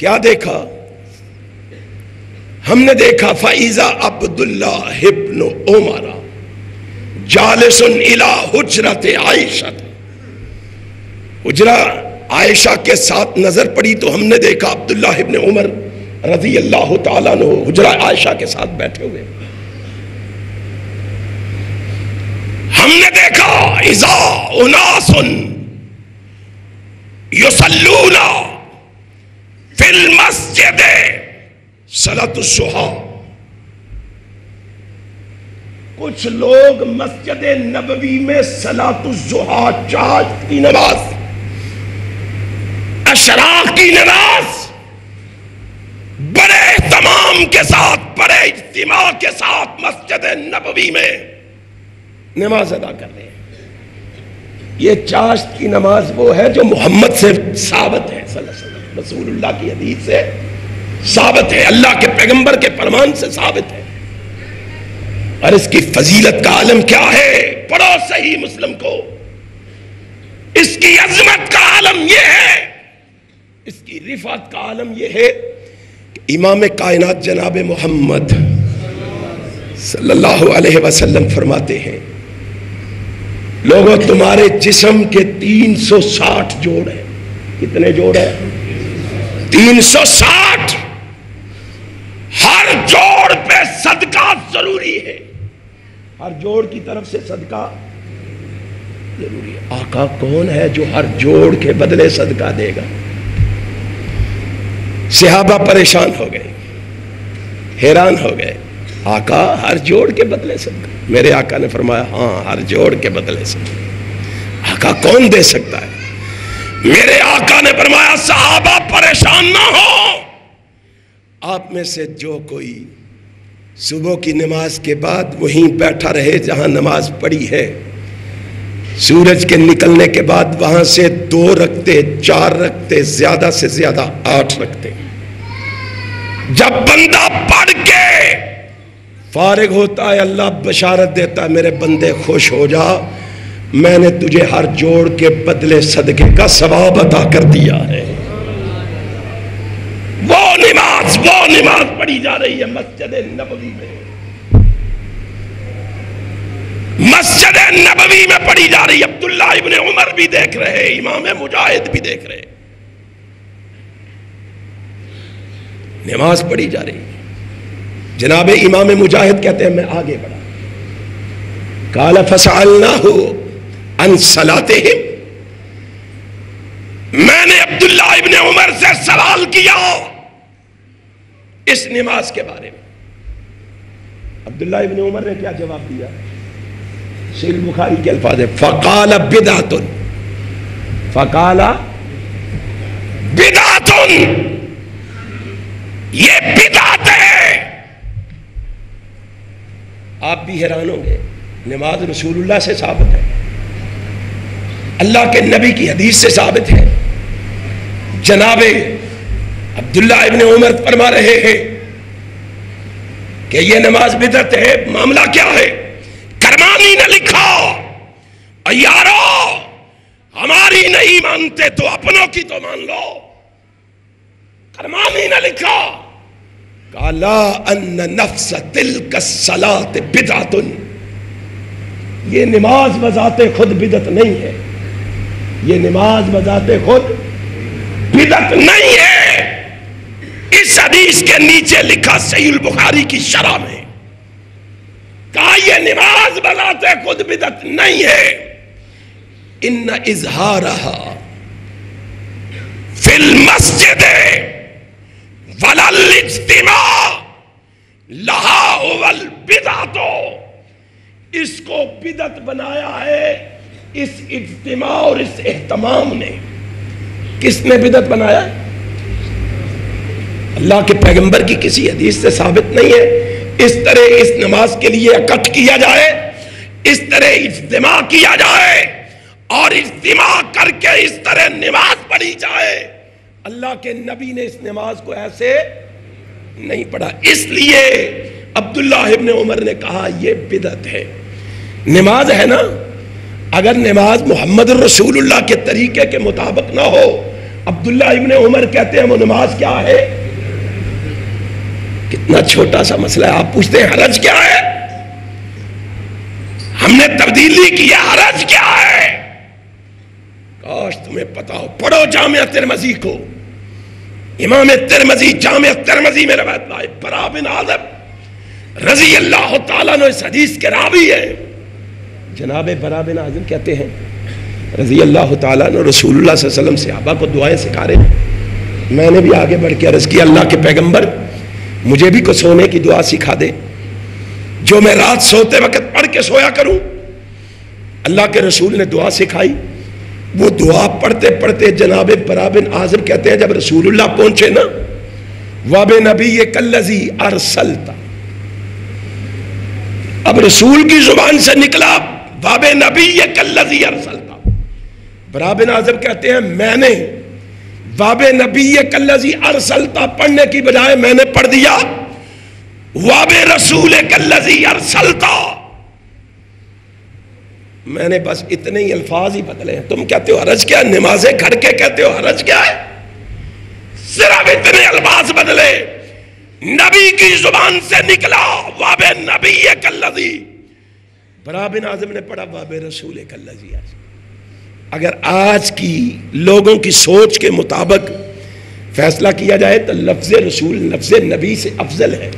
کیا دیکھا؟ ہم نے دیکھا فَإِذَا عَبْدُاللَّهِ ابْنُ عُمَرَ جَالِسٌ إِلَى حُجْرَةِ عَائِشَةَ حجرہ عائشہ کے ساتھ نظر پڑی تو ہم نے دیکھا عبداللہ ابن عمر رضی اللہ تعالیٰ عنہ حجرہ عائشہ کے ساتھ بیٹھے ہوئے. ہم نے دیکھا اذا اناس یصلون فی المسجد صلاۃ الضحیٰ، کچھ لوگ مسجد نبوی میں صلاۃ الضحیٰ چاشت کی نماز، اشراق کی نماز بڑے اہتمام کے ساتھ، بڑے اجتماع کے ساتھ مسجد نبوی میں نماز ادا کر رہے ہیں. یہ چاشت کی نماز وہ ہے جو محمد سے ثابت ہے، صلی اللہ علیہ وسلم، رسول اللہ کی حدیث سے ثابت ہے، اللہ کے پیغمبر کے فرمان سے ثابت ہے. اور اس کی فضیلت کا عالم کیا ہے؟ پڑھو صحیح مسلم کو. اس کی عظمت کا عالم یہ ہے، اس کی رفعت کا عالم یہ ہے کہ امام کائنات جناب محمد صلی اللہ علیہ وسلم فرماتے ہیں لوگوں تمہارے جسم کے 360 جوڑ ہیں. کتنے جوڑ ہیں؟ 360. ہر جوڑ پہ صدقہ ضروری ہے، ہر جوڑ کی طرف سے صدقہ ضروری ہے. آقا کون ہے جو ہر جوڑ کے بدلے صدقہ دے گا؟ صحابہ پریشان ہو گئے، حیران ہو گئے. آقا ہر جوڑ کے بدلے صدقہ؟ میرے آقا نے فرمایا ہاں، ہر جوڑ کے بدلے صدقہ. آقا کون دے سکتا ہے؟ میرے آقا نے فرمایا صحابہ پریشان نہ ہو، آپ میں سے جو کوئی صبح کی نماز کے بعد وہیں بیٹھا رہے جہاں نماز پڑھی ہے، سورج کے نکلنے کے بعد وہاں سے 2 رکھتے 4 رکھتے زیادہ سے زیادہ 8 رکھتے، جب بندہ پڑھ کے فارغ ہوتا ہے اللہ بشارت دیتا ہے میرے بندے خوش ہو جا، میں نے تجھے ہر جوڑ کے بدلے صدقے کا ثواب عطا کر دیا ہے. وہ نماز پڑھی جا رہی ہے مسجد نبوی میں، مسجد نبوی میں پڑھی جا رہی ہے. عبداللہ ابن عمر بھی دیکھ رہے، امام مجاہد بھی دیکھ رہے، نماز پڑھی جا رہی ہے. جناب امام مجاہد کہتے ہیں میں آگے بڑھا، قال فسألناہ عن صلاتہم، میں نے عبداللہ ابن عمر سے سوال کیا اس نماز کے بارے میں. عبداللہ ابن عمر نے کیا جواب دیا؟ صحیح بخاری کے الفاظ ہے فقال بدعۃ، فقال بدعۃ، یہ بدعت ہے. آپ بھی حیران ہوں گے، نماز رسول اللہ سے ثابت ہے، اللہ کے نبی کی حدیث سے ثابت ہے. جناب عبداللہ ابن عمر فرما رہے ہیں کہ یہ نماز بدعت ہے. معاملہ کیا ہے؟ کرمانی نے لکھا اور یارو ہماری نہیں مانتے تو اپنوں کی تو مان لو. کرمانی نے لکھا قالا ان نفس تلک الصلاۃ بدعۃ، یہ نماز بذات خود بدعت نہیں ہے، یہ نماز بذات خود بدعت نہیں ہے. اس حدیث کے نیچے لکھا صحیح البخاری کی شرح میں، کہا یہ نماز بذات خود بدعت نہیں ہے. ان اظہارہا فی المسجد ولا الاجتماع لہا هو البدعۃ، اس کو بدعت بنایا ہے اس اجتماع اور اس اہتمام نے. کس نے بدعت بنایا؟ اللہ کے پیغمبر کی کسی حدیث سے ثابت نہیں ہے. اس طرح اس نماز کے لیے اکٹھ کیا جائے، اس طرح اجتماع کیا جائے اور اجتماع کر کے اس طرح نماز پڑھی جائے. اللہ کے نبی نے اس نماز کو ایسے نہیں پڑھا. اس لیے عبداللہ ابن عمر نے کہا یہ بدعت ہے. نماز ہے نا، اگر نماز محمد رسول اللہ کے طریقے کے مطابق نہ ہو، عبداللہ ابن عمر کہتے ہیں وہ نماز کیا ہے؟ کتنا چھوٹا سا مسئلہ ہے. آپ پوچھتے ہیں حرج کیا ہے؟ ہم نے تبدیلی کی ہے، حرج کیا ہے؟ کاش تمہیں تمہیں پتا ہو، پڑھو جامعہ ترمذی کو، امام ترمذی جامعہ ترمذی میں روایت لائے، برا بن عازب رضی اللہ تعالیٰ عنہ اس حدیث کے راوی ہے۔ جناب برا بن عازب کہتے ہیں رضی اللہ تعالیٰ عنہ رسول اللہ صلی اللہ علیہ وسلم صحابہ کو دعائیں سکھا رہے ہیں۔ میں نے بھی آگے بڑھ کے عرض کیا اللہ کے پیغمبر مجھے بھی کچھ سونے کی دعا سکھا دے جو میں رات سوتے وقت پڑھ کے سویا کروں۔ اللہ کے رسول نے دعا سکھائی، وہ دعا پڑھتے پڑھتے جناب برا بن عازب کہتے ہیں جب رسول اللہ پہنچے نا، وَبِنَبِيِّكَ الَّذِي أَرْسَلْتَ، اب رسول کی زبان سے نکلا وَبِنَبِيِّكَ الَّذِي أَرْسَلْتَ، برا بن عازب کہتے ہیں میں نے وَبِنَبِيِّكَ الَّذِي أَرْسَلْتَ پڑھنے کی بجائے میں نے پڑھ دیا وَبِرَسُولِكَ الَّذِي أَرْسَلْتَ، میں نے بس اتنے ہی الفاظ ہی بدلے ہیں۔ تم کہتے ہو حرج کیا، نمازیں گھڑ کے کہتے ہو حرج کیا ہے، صرف اتنے الفاظ بدلے، نبی کی زبان سے نکلا وَبِنَبِيِّكَ الَّذِي، برا بن عازب نے پڑھا وَبِرَسُولِكَ الَّذِي۔ اگر آج کی لوگوں کی سوچ کے مطابق فیصلہ کیا جائے تو لفظ رسول لفظ نبی سے افضل ہے،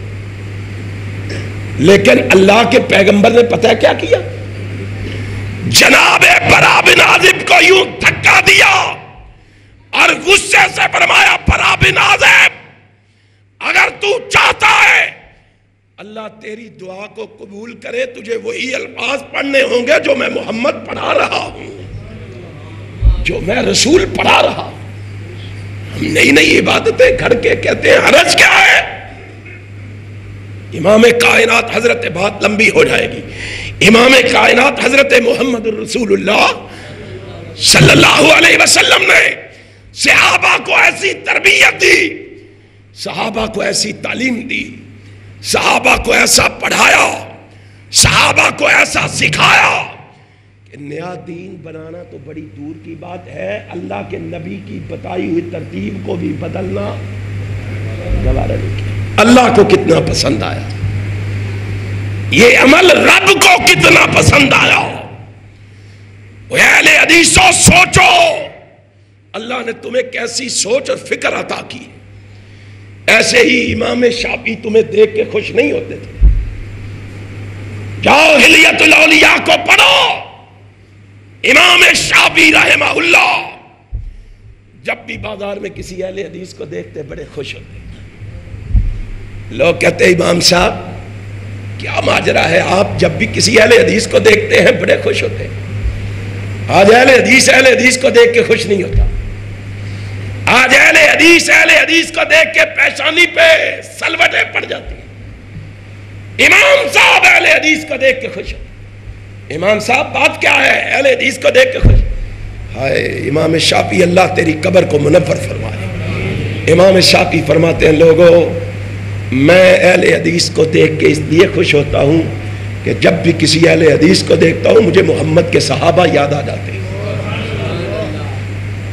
لیکن اللہ کے پیغمبر نے پتہ ہے کیا کیا، جناب برا بن عازب کو یوں دھکا دیا اور غصے سے فرمایا برا بن عازب اگر تو چاہتا ہے اللہ تیری دعا کو قبول کرے تجھے وہی الفاظ پڑھنے ہوں گے جو میں محمد پڑھا رہا ہوں، جو میں رسول پڑھا رہا ہوں۔ ہم نئی نئی عبادتیں گھڑ کے کہتے ہیں حرج کیا ہے، امام کائنات حضرت بات لمبی ہو جائے گی، امام کائنات حضرت محمد رسول اللہ صلی اللہ علیہ وسلم نے صحابہ کو ایسی تربیت دی، صحابہ کو ایسی تعلیم دی، صحابہ کو ایسا پڑھایا، صحابہ کو ایسا سکھایا کہ نیا دین بنانا تو بڑی دور کی بات ہے، اللہ کے نبی کی بتائی ہوئی ترتیب کو بھی بدلنا گوارا نہیں کیا۔ اللہ کو کتنا پسند آیا یہ عمل، رب کو کتنا پسند آیا۔ اہل حدیثوں سوچو اللہ نے تمہیں کیسی سوچ اور فکر عطا کی۔ ایسے ہی امام شافعی تمہیں دیکھ کے خوش نہیں ہوتے تھے، جاؤ حلیت الاولیاء کو پڑھو، امام شافعی رحمہ اللہ جب بھی بازار میں کسی اہل حدیث کو دیکھتے بڑے خوش ہوتے۔ لوگ کہتے امام صاحب کیا ماجرا ہے، آپ جب بھی کسی اہل حدیث کو دیکھتے ہیں بڑے خوش ہوتے ہیں۔ آج اہل حدیث کو دیکھ کے خوش نہیں ہوتا، آج اہل حدیث کو دیکھ کے پیشانی پہ سلوٹیں پڑ جاتی ہیں۔ امام صاحب اہل حدیث کو دیکھ کے خوش ہوتے، امام صاحب بات کیا ہے، اہل حدیث کو دیکھ کے خوش۔ ہائے امام شافعی اللہ تیری قبر کو منور فرمائے۔ امام شافعی فرماتے ہیں لوگوں میں اہل حدیث کو دیکھ کے اس لیے خوش ہوتا ہوں کہ جب بھی کسی اہل حدیث کو دیکھتا ہوں مجھے محمد کے صحابہ یاد آ جاتے ہیں۔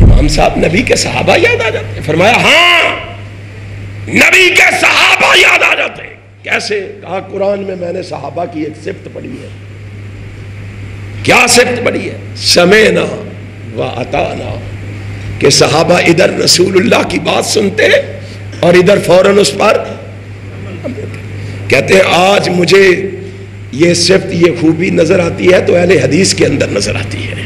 امام صاحب نبی کے صحابہ یاد آ جاتے ہیں؟ فرمایا ہاں نبی کے صحابہ یاد آ جاتے ہیں۔ کیسے؟ کہا قرآن میں میں نے صحابہ کی ایک صفت پڑھی ہے۔ کیا صفت پڑھی ہے؟ سمعنا و اطعنا، کہ صحابہ ادھر رسول اللہ کی بات سنتے اور ادھر فوراً اس پر کہتے ہیں آج مجھے یہ صفت یہ خوبی نظر آتی ہے تو اہل حدیث کے اندر نظر آتی ہے۔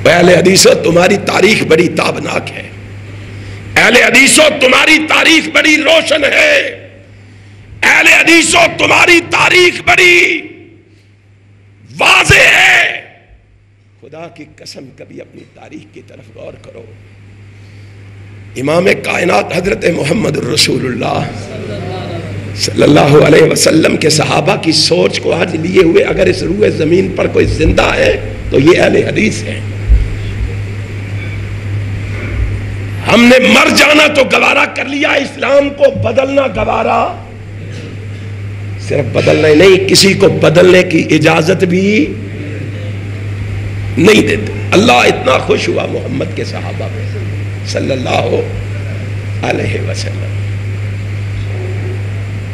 اہل حدیثوں تمہاری تاریخ بڑی تابناک ہے، اہل حدیثوں تمہاری تاریخ بڑی روشن ہے، اہل حدیثوں تمہاری تاریخ بڑی واضح ہے۔ خدا کی قسم کبھی اپنی تاریخ کی طرف غور کرو۔ امام کائنات حضرت محمد رسول اللہ صلی اللہ علیہ وسلم کے صحابہ کی سوچ کو آج لیے ہوئے اگر اس روئے زمین پر کوئی زندہ ہے تو یہ اہل حدیث ہے۔ ہم نے مر جانا تو گوارا کر لیا، اسلام کو بدلنا گوارا، صرف بدلنا ہی نہیں کسی کو بدلنے کی اجازت بھی نہیں دیتے۔ اللہ اتنا خوش ہوا محمد کے صحابہ میں صلی اللہ علیہ وسلم۔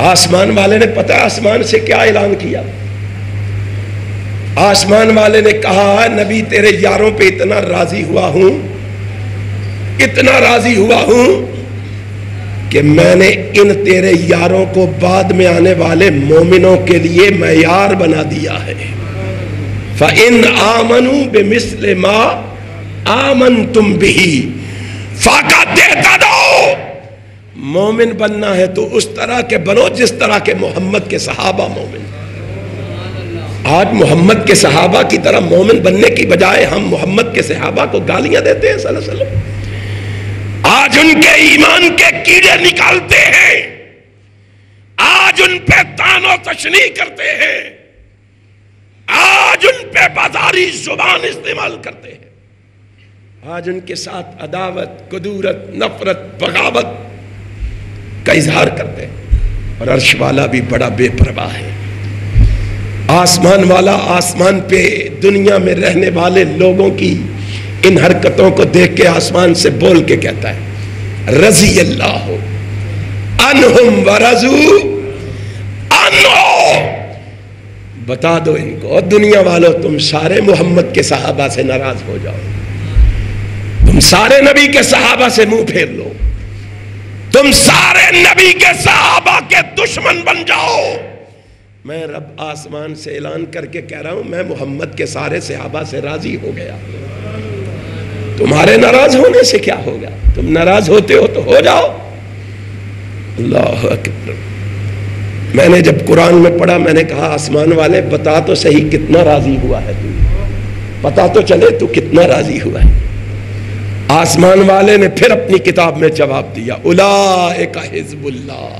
آسمان والے نے پتہ آسمان سے کیا اعلان کیا؟ آسمان والے نے کہا نبی تیرے یاروں پہ اتنا راضی ہوا ہوں اتنا راضی ہوا ہوں کہ میں نے ان تیرے یاروں کو بعد میں آنے والے مومنوں کے لیے معیار بنا دیا ہے. فَإِنْ آمَنُوا بِمِثْلِ مَا آمَنْتُمْ بِهِ فَقَدْ اهْتَدَوْا. مومن بننا ہے تو اس طرح کے بنو جس طرح کے محمد کے صحابہ مومن. آج محمد کے صحابہ کی طرح مومن بننے کی بجائے ہم محمد کے صحابہ کو گالیاں دیتے ہیں صلی اللہ علیہ وسلم. آج ان کے ایمان کے کیڑے نکالتے ہیں, آج ان پہ طعن و تشنیع کرتے ہیں, آج ان پہ بازاری زبان استعمال کرتے ہیں, آج ان کے ساتھ عداوت, کدورت, نفرت, بغاوت کا اظہار کرتے ہیں. اور عرش والا بھی بڑا بے پرواہ ہے. آسمان والا آسمان پہ دنیا میں رہنے والے لوگوں کی ان حرکتوں کو دیکھ کے آسمان سے بول کے کہتا ہے رضی اللہ عنہم ورضوا عنہ. بتا دو ان کو, دنیا والوں تم سارے محمد کے صحابہ سے ناراض ہو جاؤ, تم سارے نبی کے صحابہ سے منہ پھیر لو, تم سارے نبی کے صحابہ کے دشمن بن جاؤ. میں رب آسمان سے اعلان کر کے کہہ رہا ہوں میں محمد کے سارے صحابہ سے راضی ہو گیا. تمہارے ناراض ہونے سے کیا ہوگا, تم ناراض ہوتے ہو تو ہو جاؤ. اللہ اکبر. میں نے جب قرآن میں پڑھا میں نے کہا آسمان والے بتا تو صحیح کتنا راضی ہوا ہے تو, پتا تو چلے تو کتنا راضی ہوا ہے. آسمان والے نے پھر اپنی کتاب میں جواب دیا اولئک حزب اللہ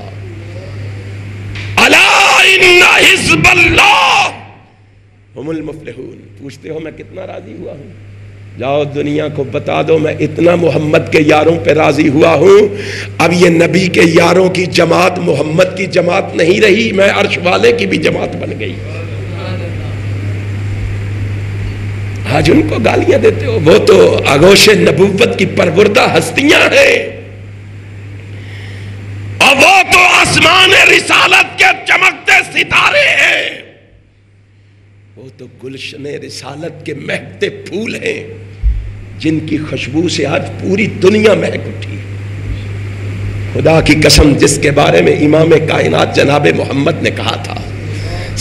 الا ان حزب اللہ هم المفلحون. پوچھتے ہو میں کتنا راضی ہوا ہوں, جاؤ دنیا کو بتا دو میں اتنا محمد کے یاروں پہ راضی ہوا ہوں, اب یہ نبی کے یاروں کی جماعت محمد کی جماعت نہیں رہی, میں عرش والے کی بھی جماعت بن گئی. آج ان کو گالیاں دیتے ہو, وہ تو آغوش نبوت کی پروردہ ہستیاں ہیں, اور وہ تو آسمان رسالت کے چمکتے ستارے ہیں, وہ تو گلشن رسالت کے مہکتے پھول ہیں جن کی خوشبو سے آج پوری دنیا مہک اٹھی. خدا کی قسم جس کے بارے میں امام کائنات جناب محمد نے کہا تھا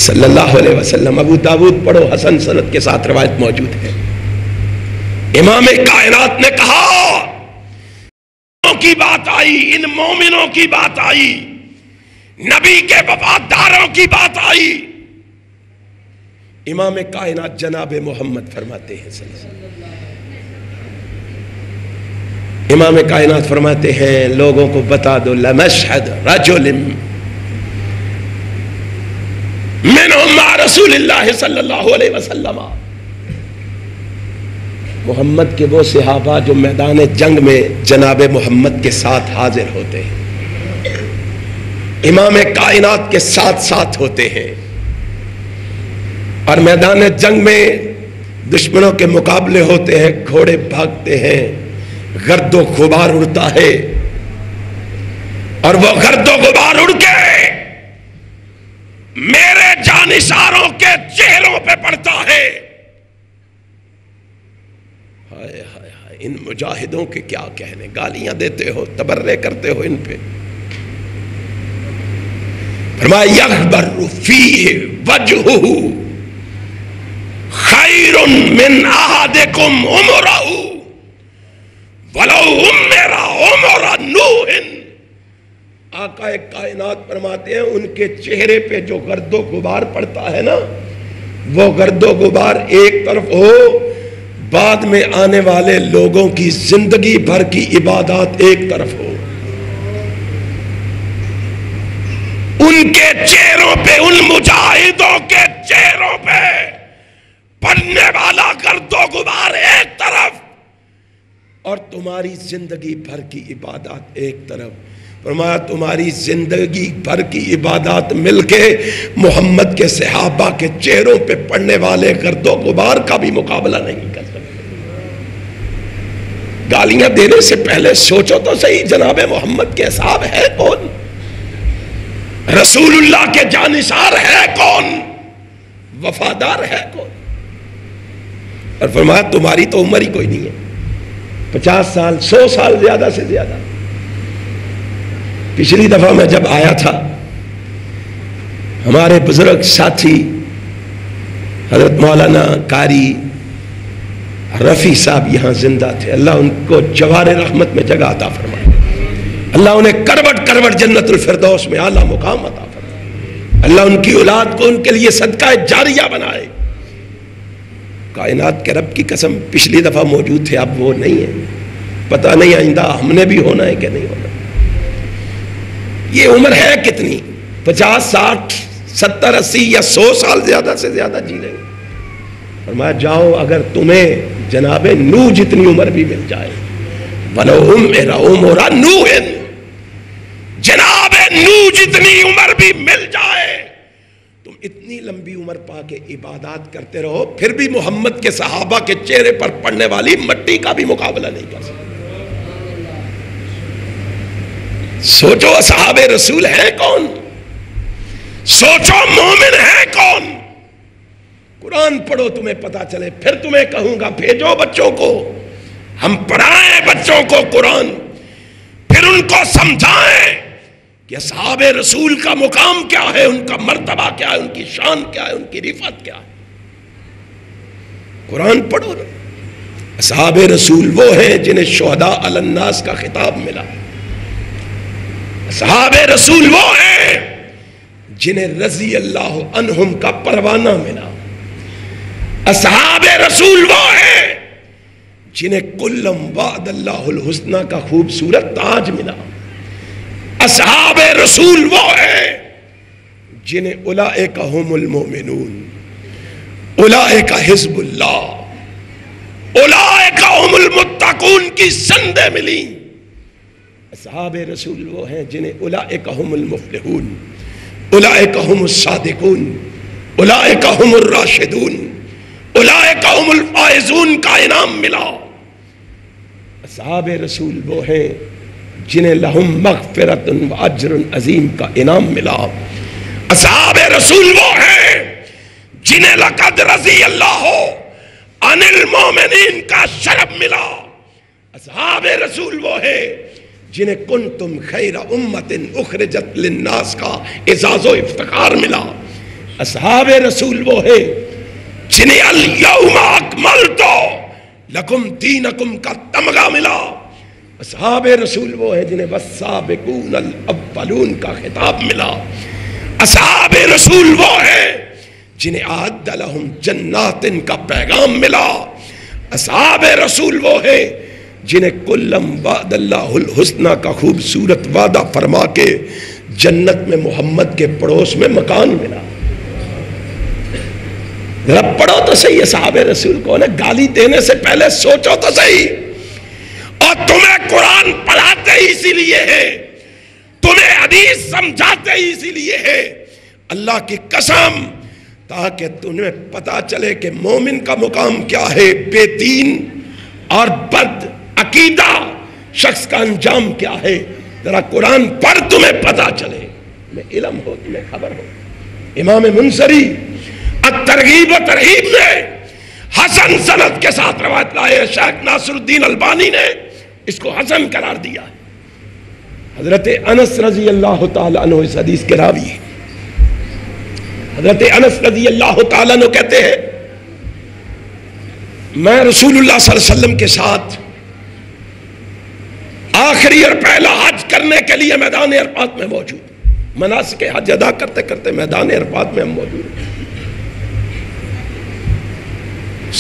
صلی اللہ علیہ وسلم, ابو داود پڑھو حسن سند کے ساتھ روایت موجود ہے, امام کائنات نے کہا کی بات آئی, ان مومنوں کی بات آئی, نبی کے وفاداروں کی بات آئی, امام کائنات جناب محمد فرماتے ہیں صلی اللہ علیہ وسلم, امام کائنات فرماتے ہیں لوگوں کو بتا دو لمشہد رجل منہم مع رسول اللہ صلی اللہ علیہ وسلم. محمد کے وہ صحابہ جو میدان جنگ میں جناب محمد کے ساتھ حاضر ہوتے ہیں, امام کائنات کے ساتھ ساتھ ہوتے ہیں, اور میدان جنگ میں دشمنوں کے مقابلے ہوتے ہیں, گھوڑے بھاگتے ہیں, گرد و غبار اڑتا ہے, اور وہ گرد و غبار اڑ کے میرے جانشاروں کے چہروں پہ پڑتا ہے. ہائے ہائے ہائے, ان مجاہدوں کے کیا کہنے, گالیاں دیتے ہو, تبرے کرتے ہو ان پہ. فرمایا یغبر فیہ وجہہ خیر من احدکم عمرہ ولو عمر عمر نوح. آقا کائنات فرماتے ہیں ان کے چہرے پہ جو گرد و غبار پڑتا ہے نا, وہ گرد و غبار ایک طرف ہو, بعد میں آنے والے لوگوں کی زندگی بھر کی عبادات ایک طرف ہو. ان کے چہروں پہ, ان مجاہدوں کے چہروں پہ پڑنے والا گرد و غبار ایک طرف, اور تمہاری زندگی بھر کی عبادات ایک طرف. فرمایا تمہاری زندگی بھر کی عبادات مل کے محمد کے صحابہ کے چہروں پہ پڑنے والے گرد و غبار کا بھی مقابلہ نہیں کر سکتے. گالیاں دینے سے پہلے سوچو تو صحیح, جناب محمد کے اصحاب ہے کون, رسول اللہ کے جانثار ہے کون, وفادار ہے کون. اور فرمایا تمہاری تو عمر ہی کوئی نہیں ہے, 50 سال 100 سال زیادہ سے زیادہ. پچھلی دفعہ میں جب آیا تھا ہمارے بزرگ ساتھی حضرت مولانا قاری رفیع صاحب یہاں زندہ تھے. اللہ ان کو جوار رحمت میں جگہ عطا فرمائے. اللہ انہیں کروٹ کروٹ جنت الفردوس میں اعلیٰ مقام عطا فرمائے. اللہ ان کی اولاد کو ان کے لیے صدقہ جاریہ بنائے. کائنات کے رب کی قسم پچھلی دفعہ موجود تھے, اب وہ نہیں ہے. پتہ نہیں آئندہ ہم نے بھی ہونا ہے کہ نہیں ہونا. یہ عمر ہے کتنی؟ 50 60 70 80 یا 100 سال زیادہ سے زیادہ جی لیں گے. فرمایا جاؤ اگر تمہیں جناب نوح جتنی عمر بھی مل جائے, وَلَوْ عُمِرَ نُوحٍ, جناب نوح جتنی عمر بھی مل جائے, تم اتنی لمبی عمر پا کے عبادات کرتے رہو, پھر بھی محمد کے صحابہ کے چہرے پر پڑنے والی مٹی کا بھی مقابلہ نہیں کر سکتے. سوچو اصحاب رسول ہیں کون, سوچو مومن ہیں کون. قرآن پڑھو تمہیں پتا چلے. پھر تمہیں کہوں گا بھیجو بچوں کو, ہم پڑھائیں بچوں کو قرآن, پھر ان کو سمجھائیں کہ اصحاب رسول کا مقام کیا ہے, ان کا مرتبہ کیا ہے, ان کی شان کیا ہے, ان کی رفعت کیا ہے. قرآن پڑھو. اصحاب رسول وہ ہیں جنہیں شہداء علی الناس کا خطاب ملا. اصحاب رسول وہ ہیں جنہیں رضی اللہ عنہم کا پروانہ ملا. اصحاب رسول وہ ہیں جنہیں کلم وعد اللہ الحسنہ کا خوبصورت تاج ملا. اصحاب رسول وہ ہیں جنہیں اولئک هم المؤمنون, اولئک حزب اللہ, اولئک هم المتقون کی سندیں ملی. اصحاب رسول وہ ہیں جنہیں اولئک هم المفلحون, اولئک هم الصادقون, اولئک هم الراشدون, اولئک هم الفائزون کا انعام ملا. اصحاب رسول وہ ہیں جنہیں لہم مغفرت و اجر عظیم کا انعام ملا. اصحاب رسول وہ ہیں جنہیں لقد رضی اللہ عن المؤمنین کا شرف ملا. اصحاب رسول وہ ہیں جنہیں کنتم خیر امت اخرجت للناس کا اعزاز و افتخار ملا. اصحاب رسول وہ ہیں جنہیں الیوم اکملت لکم دینکم کا تمغہ ملا. اصحاب رسول وہ ہیں جنہیں والسابقون الاولون کا خطاب ملا. اصحاب رسول وہ ہیں جنہیں اعد لہم جنات کا پیغام ملا. اصحاب رسول وہ ہیں جنہیں کلم وعد اللہ الحسنہ کا خوبصورت وعدہ فرما کے جنت میں محمد کے پڑوس میں مکان ملا. ذرا پڑھو تو صحیح اصحاب رسول کو, گالی دینے سے پہلے سوچو تو صحیح. اور تمہیں قرآن پڑھاتے ہی اسی لیے ہے, تمہیں حدیث سمجھاتے ہی اسی لیے ہے, اللہ کی قسم, تاکہ تمہیں پتا چلے کہ مومن کا مقام کیا ہے, بے دین اور بد عقیدہ شخص کا انجام کیا ہے. ذرا قرآن پڑھ تمہیں پتا چلے, تمہیں علم ہو, تمہیں خبر ہو. امام منصری الترغیب و ترہیب میں حسن سند کے ساتھ روایت لائے. شیخ ناصر الدین البانی نے اس کو حسن قرار دیا. حضرت انس رضی اللہ تعالیٰ عنہ اس حدیث کے راوی ہیں. حضرت انس رضی اللہ تعالیٰ عنہ کہتے ہیں میں رسول اللہ صلی اللہ علیہ وسلم کے ساتھ آخری اور پہلا حج کرنے کے لیے میدان عرفات میں موجود. مناسک حج ادا کرتے کرتے میدان عرفات میں ہم موجود ہیں.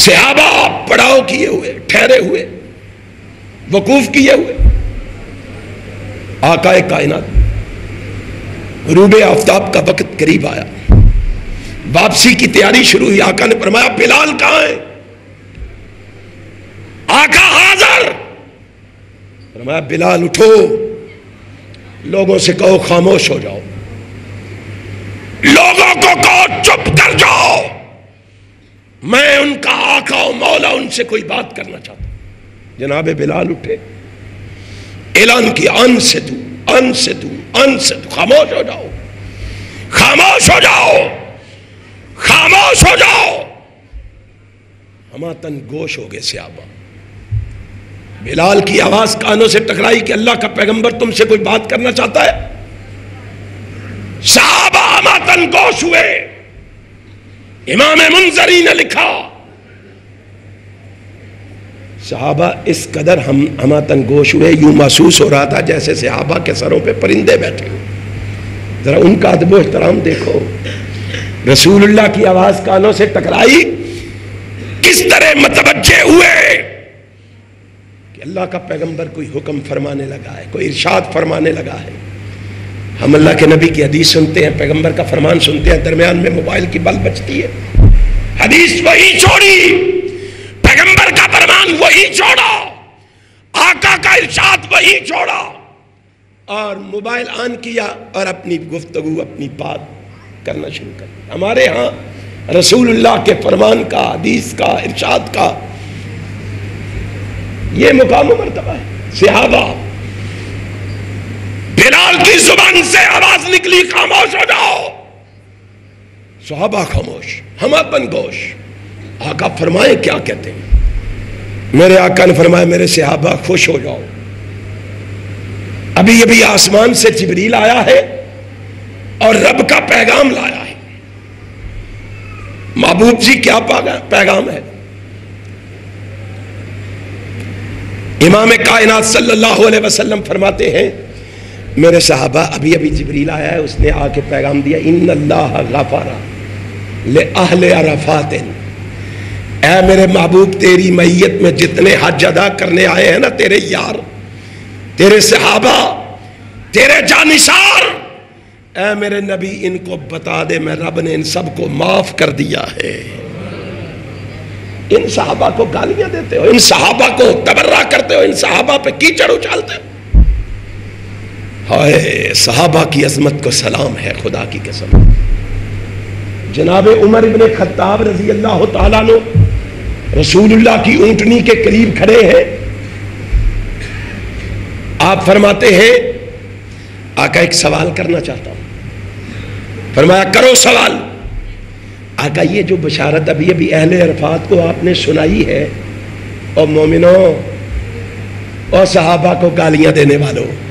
صحابہ پڑاؤ کیے ہوئے, ٹھہرے ہوئے, وقوف کیے ہوئے. آقا کائنات غروب آفتاب کا وقت قریب آیا, واپسی کی تیاری شروع ہوئی. آقا نے فرمایا بلال کہاں ہے؟ آقا حاضر. فرمایا بلال اٹھو, لوگوں سے کہو خاموش ہو جاؤ, لوگوں کو کہو چپ کر جاؤ, میں ان کا آقا و مولا, ان سے کوئی بات کرنا چاہتا ہوں. جناب بلال اٹھے, اعلان کیا انصتو انصتو انصتو, خاموش ہو جاؤ, خاموش ہو جاؤ, خاموش ہو جاؤ. ہماتن گوش ہو گئے صحابہ. بلال کی آواز کانوں سے ٹکرائی کہ اللہ کا پیغمبر تم سے کوئی بات کرنا چاہتا ہے. صحابہ ہماتن گوش ہوئے. امام منذری نے لکھا صحابہ اس قدر ہماتن گوش ہوئے، یوں محسوس ہو رہا تھا جیسے صحابہ کے سروں پہ پرندے بیٹھے ہوئے. ذرا ان کا ادب و احترام دیکھو. رسول اللہ کی آواز کانوں سے ٹکرائی، کس طرح متوجہ ہوئے کہ اللہ کا پیغمبر کوئی حکم فرمانے لگا ہے، کوئی ارشاد فرمانے لگا ہے. ہم اللہ کے نبی کی حدیث سنتے ہیں، پیغمبر کا فرمان سنتے ہیں، درمیان میں موبائل کی بل بجتی ہے، حدیث وہی چھوڑی، پیغمبر کا فرمان وہی چھوڑا، آقا کا ارشاد وہی چھوڑا، اور موبائل آن کیا اور اپنی گفتگو اپنی بات کرنا شروع کر. ہمارے ہاں رسول اللہ کے فرمان کا، حدیث کا، ارشاد کا یہ مقام و مرتبہ ہے. صحابہ بلال کی زبان سے آواز نکلی خاموش ہو جاؤ. صحابہ خاموش، ہماتن گوش. آقا فرمائے کیا کہتے ہیں؟ میرے آقا نے فرمایا میرے صحابہ خوش ہو جاؤ، ابھی ابھی آسمان سے جبریل آیا ہے اور رب کا پیغام لایا ہے. محبوب جی کیا پیغام ہے؟ امام کائنات صلی اللہ علیہ وسلم فرماتے ہیں میرے صحابہ ابھی ابھی جبریل آیا ہے، اس نے آ کے پیغام دیا ان اللہ غفر لأہل عرفات. اے میرے محبوب تیری معیت میں جتنے حج ادا کرنے آئے ہیں نا تیرے یار، تیرے صحابہ، تیرے جانثار، اے میرے نبی ان کو بتا دے میں رب نے ان سب کو معاف کر دیا ہے. ان صحابہ کو گالیاں دیتے ہو، ان صحابہ کو تبرہ کرتے ہو، ان صحابہ پہ کیچڑ اچھالتے ہو. ہائے صحابہ کی عظمت کو سلام ہے خدا کی قسم. جناب عمر ابن خطاب رضی اللہ تعالیٰ عنہ رسول اللہ کی اونٹنی کے قریب کھڑے ہیں. آپ فرماتے ہیں آقا ایک سوال کرنا چاہتا ہوں. فرمایا کرو سوال. آقا یہ جو بشارت ابھی ابھی اہل عرفات کو آپ نے سنائی ہے، اور مومنوں اور صحابہ کو گالیاں دینے والوں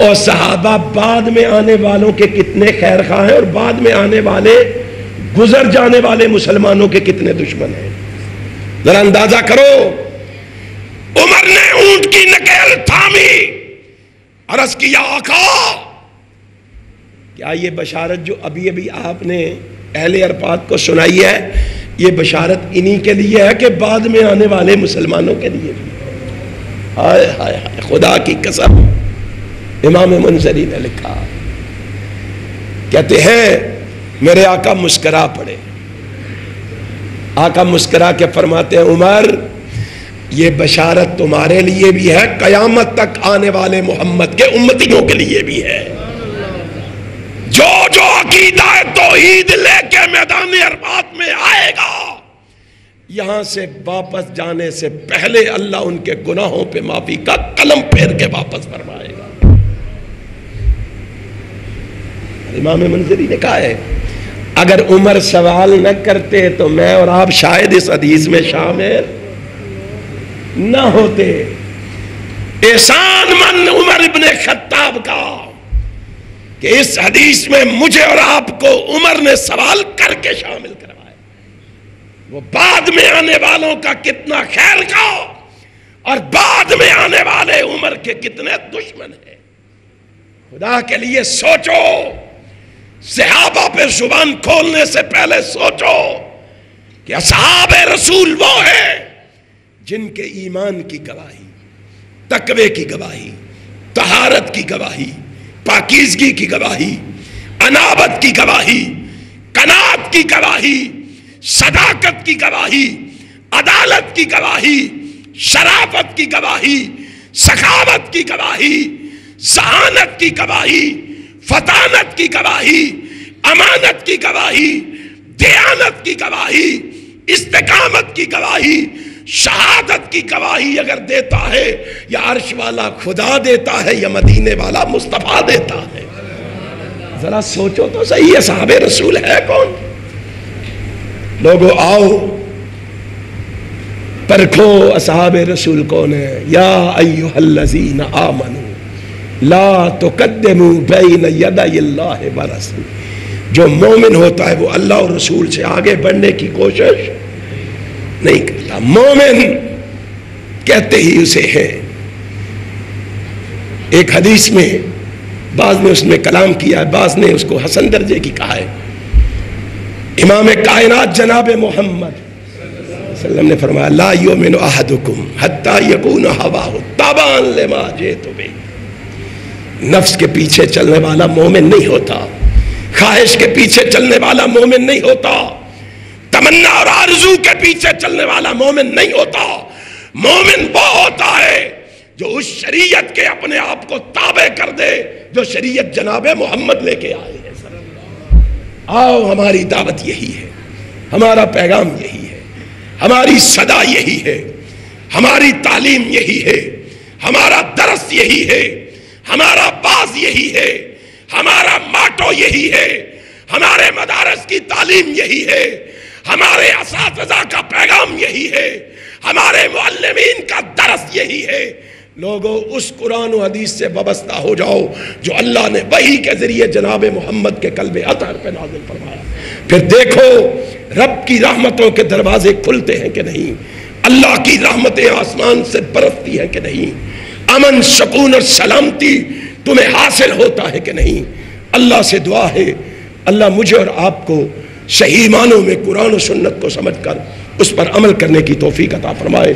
اور صحابہ بعد میں آنے والوں کے کتنے خیر خواہ ہیں اور بعد میں آنے والے گزر جانے والے مسلمانوں کے کتنے دشمن ہیں. ذرا اندازہ کرو. عمر نے اونٹ کی نکیل تھامی، عرض کیا آقا کیا یہ بشارت جو ابھی ابھی آپ نے اہل عرفات کو سنائی ہے یہ بشارت انہی کے لیے ہے کہ بعد میں آنے والے مسلمانوں کے لیے بھی؟ ہائے ہائے ہائے خدا کی قسم. امام منذری نے لکھا، کہتے ہیں میرے آقا مسکرا پڑے. آقا مسکرا کے فرماتے ہیں عمر یہ بشارت تمہارے لیے بھی ہے، قیامت تک آنے والے محمد کے امتیوں کے لیے بھی ہے. جو جو عقیدہ توحید لے کے میدان عرفات میں آئے گا، یہاں سے واپس جانے سے پہلے اللہ ان کے گناہوں پہ معافی کا قلم پھیر کے واپس فرمائے گا. امام منذری نے کہا ہے اگر عمر سوال نہ کرتے تو میں اور آپ شاید اس حدیث میں شامل نہ ہوتے. احسان من عمر ابن خطاب کا کہ اس حدیث میں مجھے اور آپ کو عمر نے سوال کر کے شامل کروایا. وہ بعد میں آنے والوں کا کتنا خیر خواہ اور بعد میں آنے والے عمر کے کتنے دشمن ہیں. خدا کے لیے سوچو. صحابہ پہ زبان کھولنے سے پہلے سوچو کہ اصحاب رسول وہ ہیں جن کے ایمان کی گواہی، تقوی کی گواہی، طہارت کی گواہی، پاکیزگی کی گواہی، انابت کی گواہی، قناعت کی گواہی، صداقت کی گواہی، عدالت کی گواہی، شرافت کی گواہی، سخاوت کی گواہی، ذہانت کی گواہی، فطانت کی گواہی، امانت کی گواہی، دیانت کی گواہی، استقامت کی گواہی، شہادت کی گواہی اگر دیتا ہے یا عرش والا خدا دیتا ہے یا مدینے والا مصطفیٰ دیتا ہے. ذرا سوچو تو صحیح اصحاب رسول ہے کون؟ لوگوں آؤ پرکھو اصحاب رسول کون ہے. یا ایھا الذین آمنوا لا تقدموا بین یدی اللہ ورسولہ. جو مومن ہوتا ہے وہ اللہ اور رسول سے آگے بڑھنے کی کوشش نہیں کرتا. مومن کہتے ہی اسے ہے. ایک حدیث میں بعض نے اس میں کلام کیا ہے, بعض نے اس کو حسن درجے کی کہا ہے. امام کائنات جناب محمد صلی اللہ علیہ وسلم نے فرمایا لا یؤمن احدکم حتی یکون ہواہ تبعا لما جئت بہ. نفس کے پیچھے چلنے والا مومن نہیں ہوتا, خواہش کے پیچھے چلنے والا مومن نہیں ہوتا, تمنا اور آرزو کے پیچھے چلنے والا مومن نہیں ہوتا. مومن وہ ہوتا ہے جو اس شریعت کے اپنے آپ کو تابع کر دے جو شریعت جناب محمد لے کے آئے ہیں. آؤ, ہماری دعوت یہی ہے, ہمارا پیغام یہی ہے, ہماری صدا یہی ہے, ہماری تعلیم یہی ہے, ہمارا درس یہی ہے, ہمارا باز یہی ہے, ہمارا ماٹو یہی ہے, ہمارے مدارس کی تعلیم یہی ہے, ہمارے اساتذہ کا پیغام یہی ہے, ہمارے معلمین کا درس یہی ہے. لوگوں اس قرآن و حدیث سے وابستہ ہو جاؤ جو اللہ نے وحی کے ذریعے جناب محمد کے قلب اطہر پہ نازل فرمایا. پھر دیکھو رب کی رحمتوں کے دروازے کھلتے ہیں کہ نہیں, اللہ کی رحمتیں آسمان سے برستی ہیں کہ نہیں, امن سکون اور سلامتی تمہیں حاصل ہوتا ہے کہ نہیں. اللہ سے دعا ہے اللہ مجھے اور آپ کو صحیح معنوں میں قرآن و سنت کو سمجھ کر اس پر عمل کرنے کی توفیق عطا فرمائے.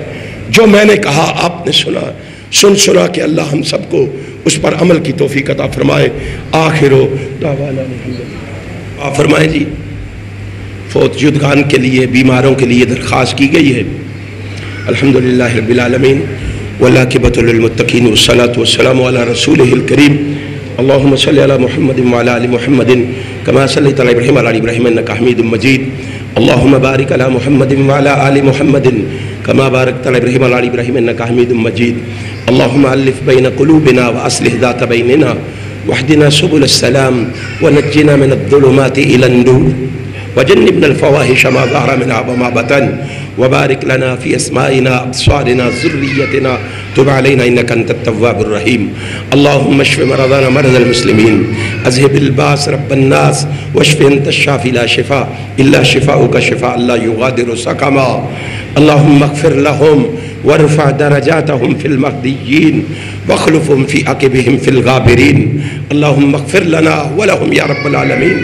جو میں نے کہا آپ نے سنا کہ اللہ ہم سب کو اس پر عمل کی توفیق عطا فرمائے. آخر دعوانا آپ فرمائیں جی. فوت شدگان کے لیے, بیماروں کے لیے درخواست کی گئی ہے. الحمدللہ رب العالمین والعاقبۃ للمتقین والصلاۃ والسلام علی رسولہ الکریم. اللہم صلی علی محمد وعلی آل محمد کما صلیت علی ابراہیم وعلی آل ابراہیم انک حمید مجید. اللہم بارک علی محمد وعلی آل محمد کما بارکت علی ابراہیم وعلی آل ابراہیم انک حمید مجید. اللہم الف بین قلوبنا واصلح ذات بیننا واہدنا سبل السلام ونجنا من الظلمات الی النور وجنبنا الفواحش ما ظهر منها وما بطن وبارك لنا في اسمائنا ابصارنا ذريتنا تب علينا انك انت التواب الرحيم. اللهم اشف مرضانا مرضى المسلمين, اذهب الباس رب الناس واشف انت الشافي لا شفاء الا شفاؤك شفاء لا يغادر سقما. اللهم اغفر لهم وارفع درجاتهم في المهديين واخلفهم في عقبهم في الغابرين. اللهم اغفر لنا ولهم يا رب العالمين.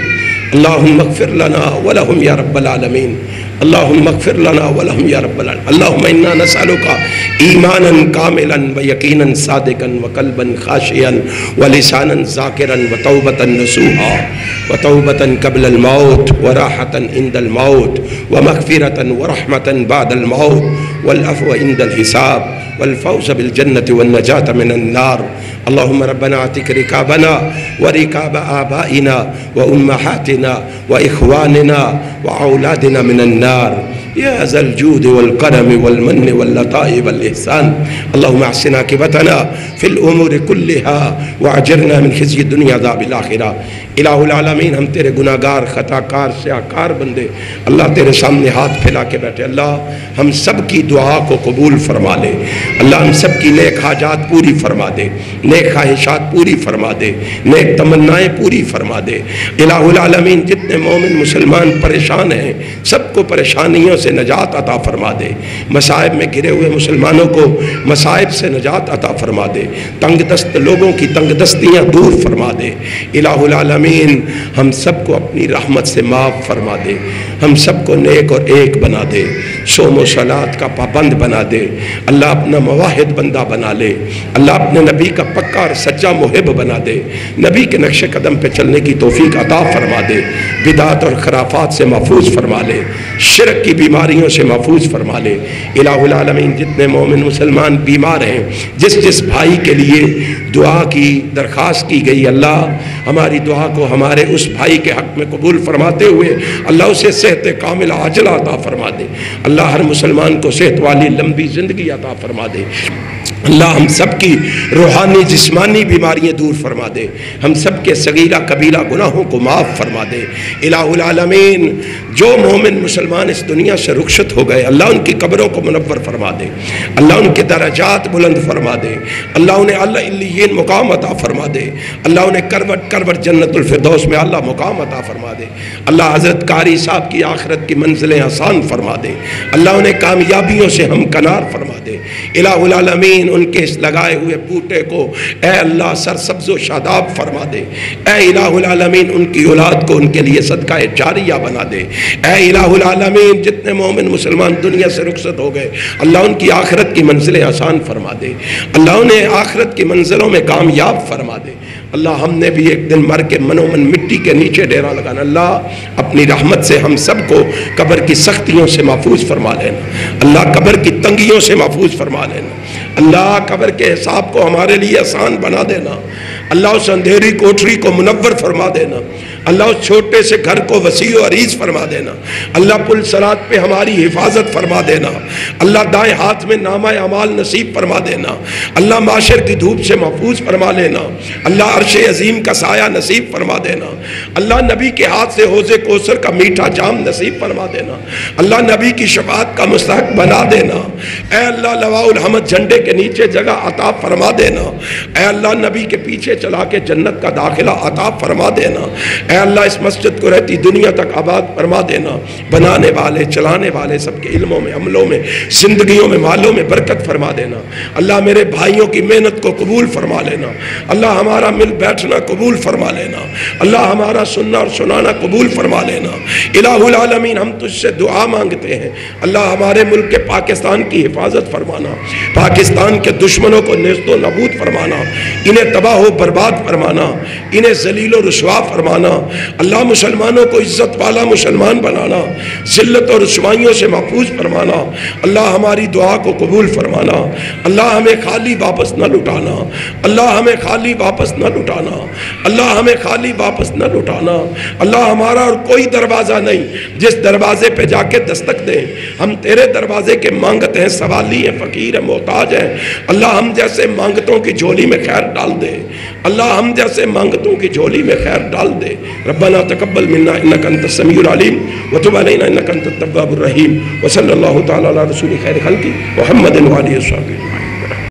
اللهم اغفر لنا ولهم يا رب العالمين. اللهم اغفر لنا ولهم يا رب العالمين. اللهم انا نسألك ایمانا کاملا ویقینا صادقا وقلبا خاشعا ولسانا ذاکرا وتوبة نصوحا وتوبة قبل الموت وراحة عند الموت ومغفرة ورحمة بعد الموت والعفو عند الحساب والفوز بالجنة والنجاة من النار. اللهم ربنا اعتق رقابنا ورقاب آبائنا وأمهاتنا وإخواننا وأولادنا من النار يا ذا الجود والكرم والمن واللطائف والإحسان. اللهم احسن عاقبتنا في الأمور كلها وأجرنا من خزي الدنيا عذاب الآخرة. الہ العالمین ہم تیرے گناہگار خطاکار سیاکار بندے اللہ تیرے سامنے ہاتھ پھیلا کے بیٹھے. اللہ ہم سب کی دعا کو قبول فرما لے. اللہ ہم سب کی نیک حاجات پوری فرما دے, نیک خواہشات پوری فرما دے, نیک تمنائیں پوری فرما دے. الہ العالمین جتنے مومن مسلمان پریشان ہیں سب کو پریشانیوں سے نجات عطا فرما دے. مصائب میں گھرے ہوئے مسلمانوں کو مصائب سے نجات عطا فرما دے. تنگ دست لوگوں کی تنگ دستیاں دور فرما دے. الہ العالمین ہم سب کو اپنی رحمت سے معاف فرما دے. ہم سب کو نیک اور ایک بنا دے. صوم و صلات کا پابند بنا دے. اللہ اپنا مواحد بندہ بنا لے. اللہ اپنے نبی کا پکا اور سچا محب بنا دے. نبی کے نقش قدم پہ چلنے کی توفیق عطا فرما دے. بدعات اور خرافات سے محفوظ فرما لے. شرک کی بیماریوں سے محفوظ فرما لے. الہ العالمین جتنے مومن مسلمان بیمار ہیں, جس جس بھائی کے لیے دعا کی درخواست کی گئی, اللہ ہماری دعا کو ہمارے اس بھائی کے حق میں قبول فرماتے ہوئے اللہ اسے صحت کامل عاجلہ عطا فرما دے. اللہ اللہ ہر مسلمان کو صحت والی لمبی زندگی عطا فرما دے۔ اللہ ہم سب کی روحانی جسمانی بیماریاں دور فرما دے، ہم سب کے صغیرہ کبیرہ گناہوں کو معاف فرما دے۔ الہ العالمین جو مومن مسلمان اس دنیا سے رخصت ہو گئے اللہ ان کی قبروں کو منور فرما دے، اللہ ان کے درجات بلند فرما دے، اللہ انہیں اعلی علیین مقام عطا فرما دے، اللہ انہیں کروٹ کروٹ جنت الفردوس میں اللہ مقام عطا فرما دے، اللہ حضرت قاری صاحب کی آخرت کی منزلیں آسان فرما دے، اللہ انہیں کامیابیوں سے ہمکنار فرما دے۔ الہ العالمین ان کے اس لگائے ہوئے بوٹے کو اے اللہ سرسبز و شاداب فرما دے، اے الہ العالمین ان کی اولاد کو ان کے لیے صدقہ جاریہ بنا دے، اے الہ العالمین جتنے مومن مسلمان دنیا سے رخصت ہو گئے اللہ ان کی آخرت کی منزلیں آسان فرما دے، اللہ انہیں آخرت کی منزلوں میں کامیاب فرما دے۔ اللہ ہم نے بھی ایک دن مر کے منومن مٹی کے نیچے ڈیرا لگانا، اللہ اپنی رحمت سے ہم سب کو قبر کی سختیوں سے محفوظ فرما لینا، اللہ قبر کی تنگیوں سے محفوظ فرما لینا، اللہ قبر کے حساب کو ہمارے لیے آسان بنا دینا، اللہ اس اندھیری کوٹری کو منور فرما دینا، اللہ اس چھوٹے سے گھر کو وسیع و عریض فرما دینا، اللہ پل صراط پہ ہماری حفاظت فرما دینا، اللہ دائیں ہاتھ میں نامہ اعمال نصیب فرما دینا، اللہ معاشر کی دھوپ سے محفوظ فرما لینا، اللہ عرش عظیم کا سایہ نصیب فرما دینا، اللہ نبی کے ہاتھ سے حوض کوثر کا میٹھا جام نصیب فرما دینا، اللہ نبی کی شفاعت کا مستحق بنا دینا، اے اللہ لواء الحمد جھنڈے کے نیچے جگہ عطا فرما دینا، اے اللہ نبی کے پیچھے چلا کے جنت کا داخلہ عطا فرما دینا، اے اللہ اس مسجد کو رہتی دنیا تک آباد فرما دینا، بنانے والے چلانے والے سب کے علموں میں عملوں میں زندگیوں میں مالوں میں برکت فرما دینا، اللہ میرے بھائیوں کی محنت کو قبول فرما لینا، اللہ ہمارا مل بیٹھنا قبول فرما لینا، اللہ ہمارا سننا اور سنانا قبول فرما لینا۔ الہ العالمین ہم تجھ سے دعا مانگتے ہیں اللہ ہمارے ملک کے پاکستان کی حفاظت فرمانا، پاکستان کے دشمنوں کو نیست و نابود فرمانا، انہیں تباہ و برباد فرمانا، انہیں ذلیل و رسوا فرمانا، اللہ مسلمانوں کو عزت والا مسلمان بنانا، ذلت اور رسوائیوں سے محفوظ فرمانا، اللہ ہماری دعا کو قبول فرمانا، اللہ ہمیں خالی واپس نہ لٹانا، اللہ ہمیں خالی واپس نہ لٹانا، اللہ ہمیں خالی واپس نہ لٹانا، اللہ ہمارا اور کوئی دروازہ نہیں جس دروازے پہ جا کے دستک دیں، ہم تیرے دروازے کے مانگت ہیں، سوالی ہیں، فقیر ہیں، محتاج ہیں، اللہ ہم جیسے مانگتوں کی جھولی میں خیر ڈال دے، اللہ ہم جیسے مانگتوں کی جھولی میں خیر ڈال دے۔ ربنا تقبل منا انک انت السمیع العلیم وتب علینا انک انت التواب الرحیم، وصلی اللہ تعالی علی رسول خیر خلقہ محمد وآلہ وصحبہ۔